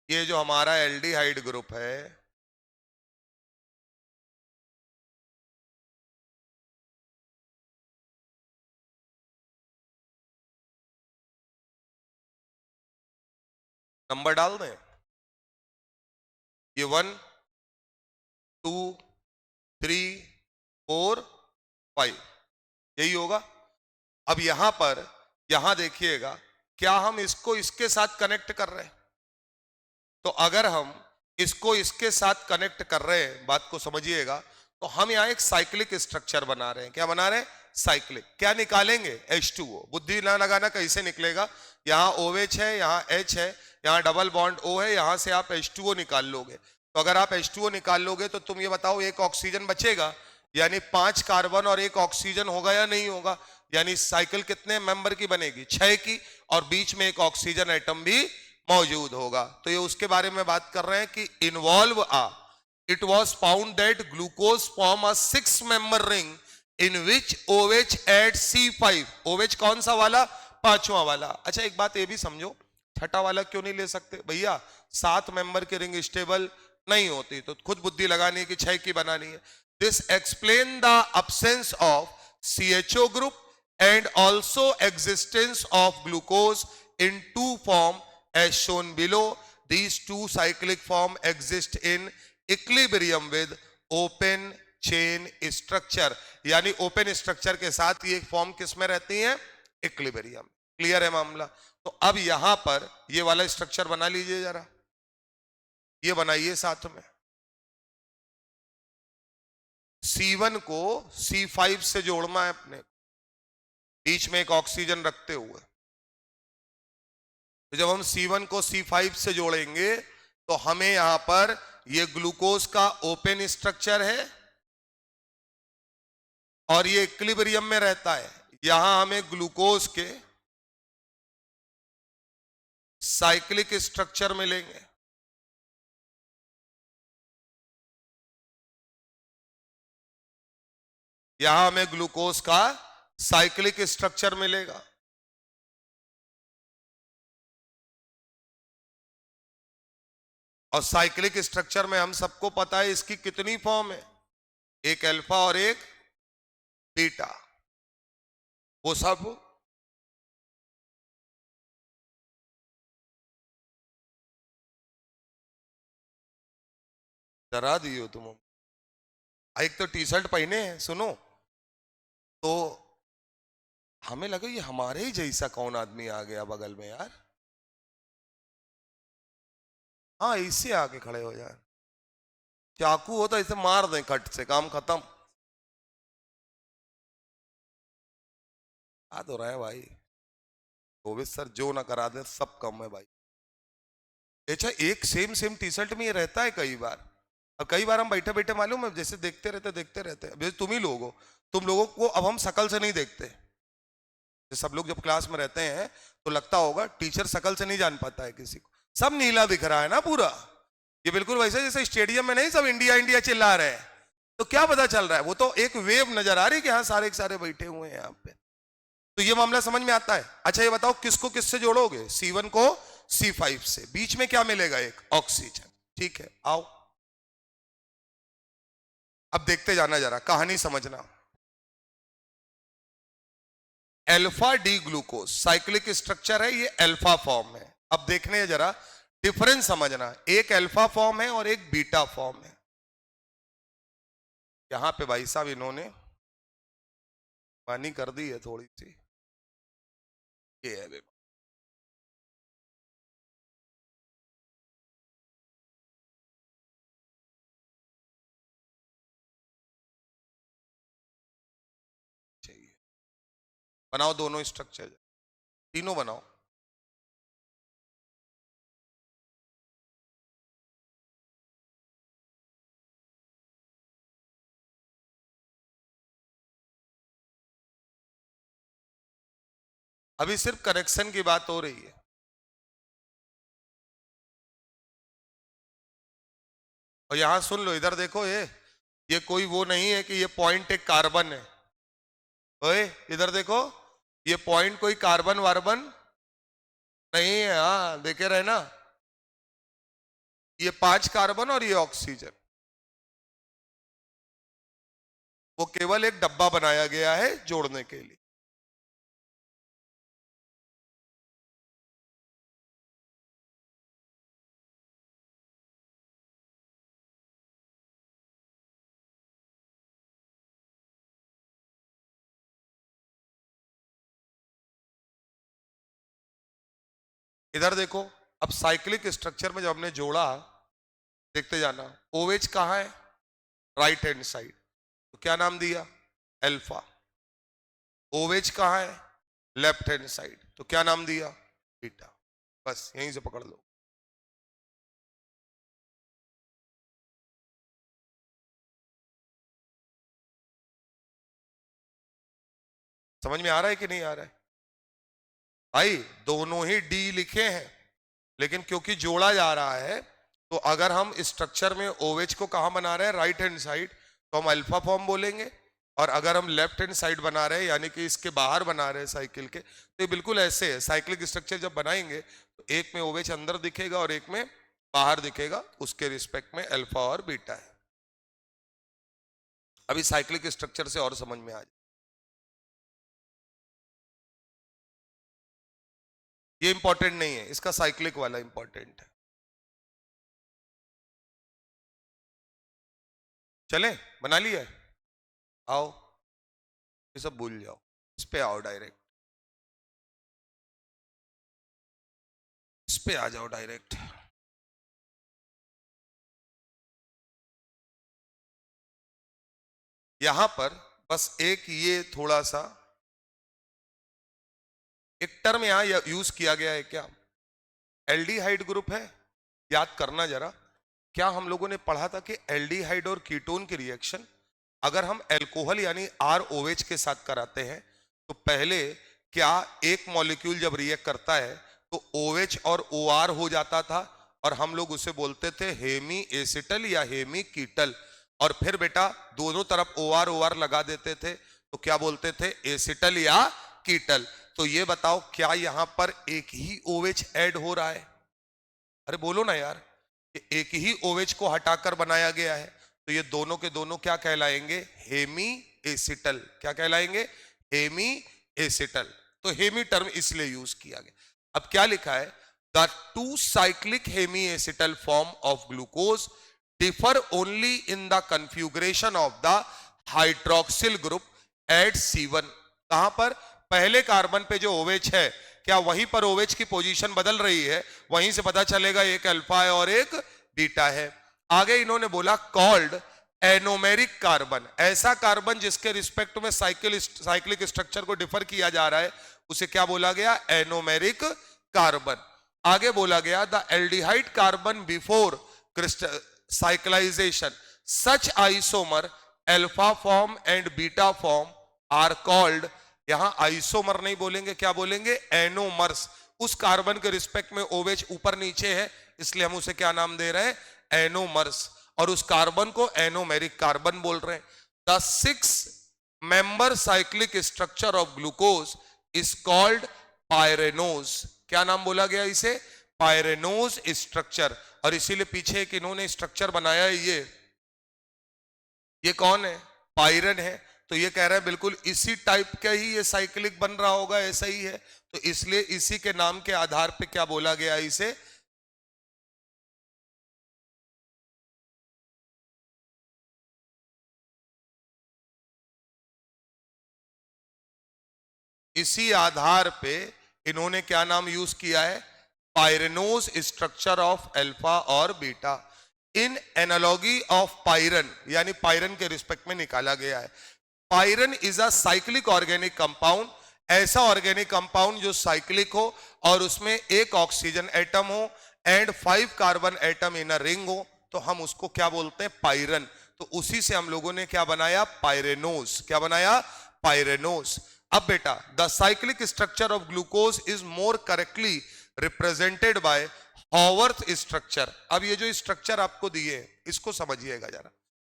ये जो हमारा aldehyde group है, नंबर डाल दें, ये 1 2 3 4 5 यही होगा. अब यहां पर यहां देखिएगा, क्या हम इसको इसके साथ कनेक्ट कर रहे हैं? तो अगर हम इसको इसके साथ कनेक्ट कर रहे हैं, बात को समझिएगा, तो हम यहां एक साइक्लिक स्ट्रक्चर बना रहे हैं. क्या बना रहे हैं? साइक्लिक. क्या निकालेंगे? H2O. बुद्धि ना लगाना, कैसे निकलेगा? यहां OH है, यहां H है, यहां डबल बॉन्ड O है, यहां से आप H2O निकाल लोगे. तो अगर आप H2O निकाल लोगे तो तुम ये बताओ, एक ऑक्सीजन बचेगा, यानी 5 कार्बन और एक ऑक्सीजन होगा या नहीं होगा? यानी साइकिल कितने मेंबर की बनेगी? 6 की, और बीच में एक ऑक्सीजन एटम भी मौजूद होगा. तो ये उसके बारे में बात कर रहे हैं कि involve it was found that glucose form a 6-member ring in which OH at C5. OH कौन सा वाला? 5वां वाला. अच्छा, एक बात ये भी समझो, छठा वाला क्यों नहीं ले सकते भैया? 7 मेंबर की रिंग स्टेबल नहीं होती, तो खुद बुद्धि लगानी है कि 6 की बनानी है. This explain the absence of CHO group and also existence of glucose in 2 form as shown below. These 2 cyclic form exist in equilibrium with open chain structure. यानी ओपन स्ट्रक्चर के साथ ये फॉर्म किस में रहती है? इक्विलिब्रियम. क्लियर है मामला? तो अब यहां पर ये वाला स्ट्रक्चर बना लीजिए जरा, ये बनाइए साथ में. C1 को C5 से जोड़ना है अपने, बीच में एक ऑक्सीजन रखते हुए. तो जब हम C1 को C5 से जोड़ेंगे तो हमें यहां पर ये ग्लूकोज का ओपन स्ट्रक्चर है और ये इक्विलिब्रियम में रहता है. यहां हमें ग्लूकोज के साइक्लिक स्ट्रक्चर मिलेंगे। यहां हमें ग्लूकोज का साइक्लिक स्ट्रक्चर मिलेगा। और साइक्लिक स्ट्रक्चर में हम सबको पता है इसकी कितनी फॉर्म है, एक अल्फा और एक बीटा। वो सब डरा दियो तुम। एक तो टी शर्ट पहने हैं, सुनो तो हमें लगा ये हमारे ही जैसा कौन आदमी आ गया बगल में यार। हाँ, इससे आके खड़े हो जाए, चाकू हो तो इसे मार दें कट से, काम खत्म। आ तो रहे भाई, तो सर जो ना करा दे सब कम है भाई। अच्छा, एक सेम सेम टी शर्ट में ये रहता है कई बार। अब कई बार हम बैठे बैठे मालूम है जैसे देखते रहते अब जैसे तुम ही लोग हो, तुम लोगों को अब हम शकल से नहीं देखते। सब लोग जब क्लास में रहते हैं तो लगता होगा टीचर शकल से नहीं जान पाता है किसी को, सब नीला दिख रहा है ना पूरा। ये बिल्कुल वैसे जैसे स्टेडियम में नहीं सब इंडिया इंडिया चिल्ला रहे हैं, तो क्या पता चल रहा है, वो तो एक वेव नजर आ रही है कि हाँ सारे के सारे बैठे हुए हैं यहाँ पे। तो ये मामला समझ में आता है। अच्छा ये बताओ किसको किससे जोड़ोगे, C1 को C5 से, बीच में क्या मिलेगा, एक ऑक्सीजन। ठीक है, आओ अब देखते जाना, जरा कहानी समझना। Alpha D glucose cyclic structure है, ये अल्फा फॉर्म है। अब देखने जरा डिफरेंस समझना, एक अल्फा फॉर्म है और एक बीटा फॉर्म है। यहां पे भाई साहब इन्होंने पानी कर दी है थोड़ी सी, ये है देखो। चाहिए बनाओ दोनों स्ट्रक्चर, तीनों बनाओ। अभी सिर्फ कनेक्शन की बात हो रही है। और यहां सुन लो, इधर देखो, ये कोई वो नहीं है कि ये पॉइंट एक कार्बन है। ओए इधर देखो, ये पॉइंट कोई कार्बन वार्बन नहीं है। हाँ देखे रहे ना, ये 5 कार्बन और ये ऑक्सीजन, वो केवल एक डब्बा बनाया गया है जोड़ने के लिए। इधर देखो, अब साइक्लिक स्ट्रक्चर में जब हमने जोड़ा, देखते जाना, OH कहां है, राइट हैंड साइड, तो क्या नाम दिया, अल्फा। OH कहां है, लेफ्ट हैंड साइड, तो क्या नाम दिया, बीटा। बस यहीं से पकड़ लो। समझ में आ रहा है कि नहीं आ रहा है भाई, दोनों ही डी लिखे हैं, लेकिन क्योंकि जोड़ा जा रहा है, तो अगर हम स्ट्रक्चर में OH को कहां बना रहे हैं, राइट हैंड साइड, तो हम अल्फा फॉर्म बोलेंगे। और अगर हम लेफ्ट हैंड साइड बना रहे हैं, यानी कि इसके बाहर बना रहे हैं साइकिल के, तो ये बिल्कुल ऐसे है। साइक्लिक स्ट्रक्चर जब बनाएंगे तो एक में OH अंदर दिखेगा और एक में बाहर दिखेगा, उसके रिस्पेक्ट में अल्फा और बीटा है। अभी साइक्लिक स्ट्रक्चर से और समझ में आ जाए। ये इंपॉर्टेंट नहीं है, इसका साइक्लिक वाला इंपॉर्टेंट है। चले बना लिया है, आओ ये सब भूल जाओ, इस पे आओ डायरेक्ट, इस पे आ जाओ डायरेक्ट। यहां पर बस एक ये थोड़ा सा एक टर्म यहां यूज किया गया है, क्या एल्डिहाइड ग्रुप है। याद करना जरा, क्या हम लोगों ने पढ़ा था कि एल्डिहाइड और कीटोन की रिएक्शन अगर हम अल्कोहल यानी ROH के साथ कराते हैं तो पहले क्या एक मॉलिक्यूल जब रिएक्ट करता है तो OH और OR हो जाता था और हम लोग उसे बोलते थे हेमी एसिटल या हेमी कीटल, और फिर बेटा दोनों तरफ OR लगा देते थे तो क्या बोलते थे, एसिटल या कीटल। तो ये बताओ क्या यहां पर एक ही OH ऐड हो रहा है? अरे बोलो ना यार, कि एक ही OH को हटाकर बनाया गया है, तो ये दोनों के दोनों क्या कहलाएंगे, हेमी एसिटल। क्या कहलाएंगे, हेमी एसिटल। तो हेमी टर्म इसलिए यूज किया गया। अब क्या लिखा है, the two cyclic hemi acetal form of glucose differ only in the configuration of the hydroxyl group at C1। कहां पर, पहले कार्बन पे जो OH है, क्या वहीं पर OH की पोजीशन बदल रही है? वहीं से पता चलेगा एक अल्फा है और एक बीटा है। आगे इन्होंने बोला कॉल्ड एनोमेरिक कार्बन, ऐसा कार्बन जिसके रिस्पेक्ट में साइक्लिक स्ट्रक्चर को डिफर किया जा रहा है, उसे क्या बोला गया, एनोमेरिक कार्बन। आगे बोला गया the aldehyde carbon before cyclisation such isomer alpha form and beta form are called, यहां आइसोमर नहीं बोलेंगे, क्या बोलेंगे, एनोमर्स। उस कार्बन के रिस्पेक्ट में OH ऊपर नीचे है, इसलिए हम उसे क्या नाम दे रहे हैं, एनोमर्स, और उस कार्बन को एनोमेरिक कार्बन बोल रहे हैं। The 6 member cyclic structure of glucose is called pyranose. क्या नाम बोला गया इसे, पायरेनोज स्ट्रक्चर। और इसीलिए पीछे एक इन्होंने स्ट्रक्चर बनाया है, ये कौन है, पायरन है। तो ये कह रहा है बिल्कुल इसी टाइप का ही ये साइक्लिक बन रहा होगा, ऐसा ही है, तो इसलिए इसी के नाम के आधार पे क्या बोला गया इसे, इसी आधार पे इन्होंने क्या नाम यूज किया है, पायरेनोज स्ट्रक्चर ऑफ अल्फा और बीटा। इन एनालॉगी ऑफ पायरन, यानी पायरन के रिस्पेक्ट में निकाला गया है। पायरन is a cyclic organic compound, ऐसा ऑर्गेनिक कंपाउंड जो साइक्लिक हो और उसमें एक ऑक्सीजन एटम हो and 5 carbon atom in a ring हो, तो हम उसको क्या बोलते हैं, पायरन। तो उसी से हम लोगों ने क्या बनाया, पायरेनोज। क्या बनाया, पायरेनोज। अब बेटा the cyclic structure of glucose is more correctly represented by Howarth structure. अब ये जो स्ट्रक्चर आपको दिए इसको समझिएगा जरा।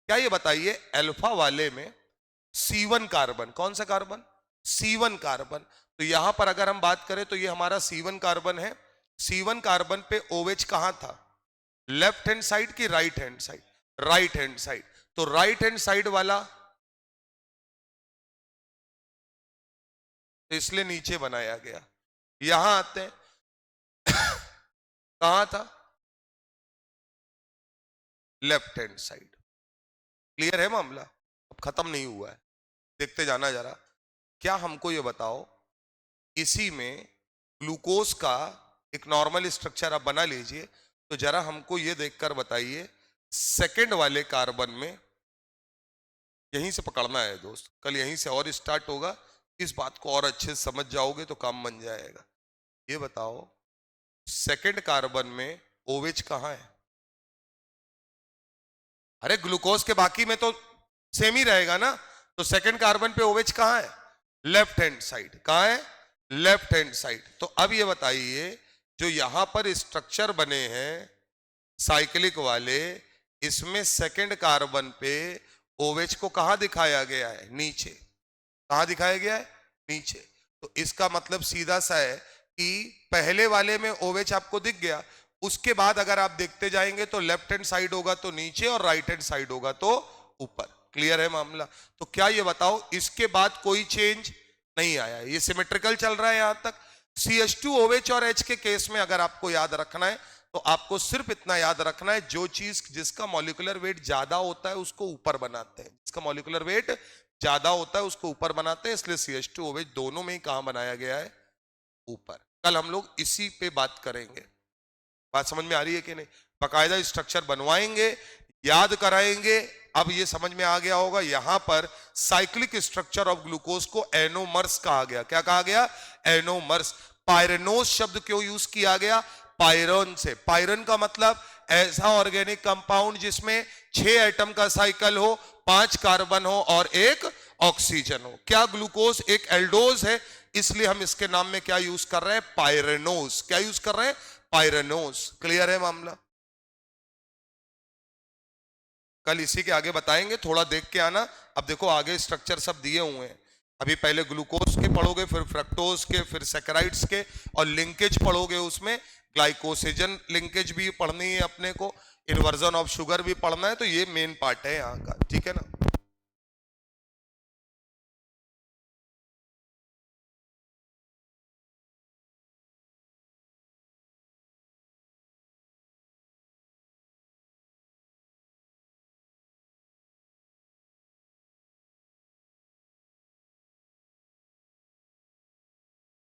क्या ये बताइए, अल्फा वाले में C1 कार्बन, कौन सा कार्बन, C1 कार्बन। तो यहां पर अगर हम बात करें तो ये हमारा C1 कार्बन है। C1 कार्बन पे OH कहां था, लेफ्ट हैंड साइड की right hand side, right hand side. तो राइट हैंड साइड वाला तो इसलिए नीचे बनाया गया। यहां आते हैं कहां था, लेफ्ट हैंड साइड। क्लियर है मामला, अब खत्म नहीं हुआ है, देखते जाना जरा। क्या हमको ये बताओ, इसी में ग्लूकोज का एक नॉर्मल स्ट्रक्चर आप बना लीजिए, तो जरा हमको ये देखकर बताइए, सेकंड वाले कार्बन में, यहीं से पकड़ना है दोस्त, कल यहीं से और स्टार्ट होगा, इस बात को और अच्छे से समझ जाओगे तो काम बन जाएगा। ये बताओ सेकंड कार्बन में OH कहां है, अरे ग्लूकोज के बाकी में तो सेम ही रहेगा ना, तो सेकंड कार्बन पे OH कहां है, लेफ्ट हैंड साइड। कहां है, लेफ्ट हैंड साइड। तो अब ये बताइए जो यहां पर स्ट्रक्चर बने हैं साइक्लिक वाले, इसमें सेकंड कार्बन पे OH को कहां दिखाया गया है, नीचे। कहां दिखाया गया है, नीचे। तो इसका मतलब सीधा सा है कि पहले वाले में OH आपको दिख गया, उसके बाद अगर आप देखते जाएंगे तो लेफ्ट हैंड साइड होगा तो नीचे और राइट हैंड साइड होगा तो ऊपर। क्लियर है मामला। तो क्या ये बताओ इसके बाद कोई चेंज नहीं आया, ये सिमेट्रिकल चल रहा है यहां तक। CH2OH और H के केस में अगर आपको याद रखना है तो आपको सिर्फ इतना याद रखना है, जो चीज जिसका मॉलिक्यूलर वेट ज्यादा होता है उसको ऊपर बनाते हैं, जिसका मॉलिक्यूलर वेट ज्यादा होता है उसको ऊपर बनाते हैं, इसलिए CH2OH दोनों में ही कहां बनाया गया है, ऊपर। कल हम लोग इसी पे बात करेंगे। बात समझ में आ रही है कि नहीं, बाकायदा स्ट्रक्चर बनवाएंगे, याद कराएंगे। अब ये समझ में आ गया होगा, यहां पर साइक्लिक स्ट्रक्चर ऑफ ग्लूकोज को एनोमर्स कहा गया। क्या कहा गया, एनोमर्स। पायरेनोज शब्द क्यों यूज किया गया, पायरन से। पायरन का मतलब ऐसा ऑर्गेनिक कंपाउंड जिसमें 6 एटम का साइकिल हो, 5 कार्बन हो और 1 ऑक्सीजन हो। क्या ग्लूकोज एक एल्डोज है, इसलिए हम इसके नाम में क्या यूज कर रहे हैं, पायरेनोज। क्या यूज कर रहे हैं, पायरेनोज। क्लियर है मामला? कल इसी के आगे बताएंगे, थोड़ा देख के आना। अब देखो आगे स्ट्रक्चर सब दिए हुए हैं, अभी पहले ग्लूकोज के पढ़ोगे, फिर फ्रक्टोज के, फिर सैकराइड्स के, और लिंकेज पढ़ोगे। उसमें ग्लाइकोसिजन लिंकेज भी पढ़नी है अपने को, इन्वर्जन ऑफ शुगर भी पढ़ना है। तो ये मेन पार्ट है यहाँ का, ठीक है ना।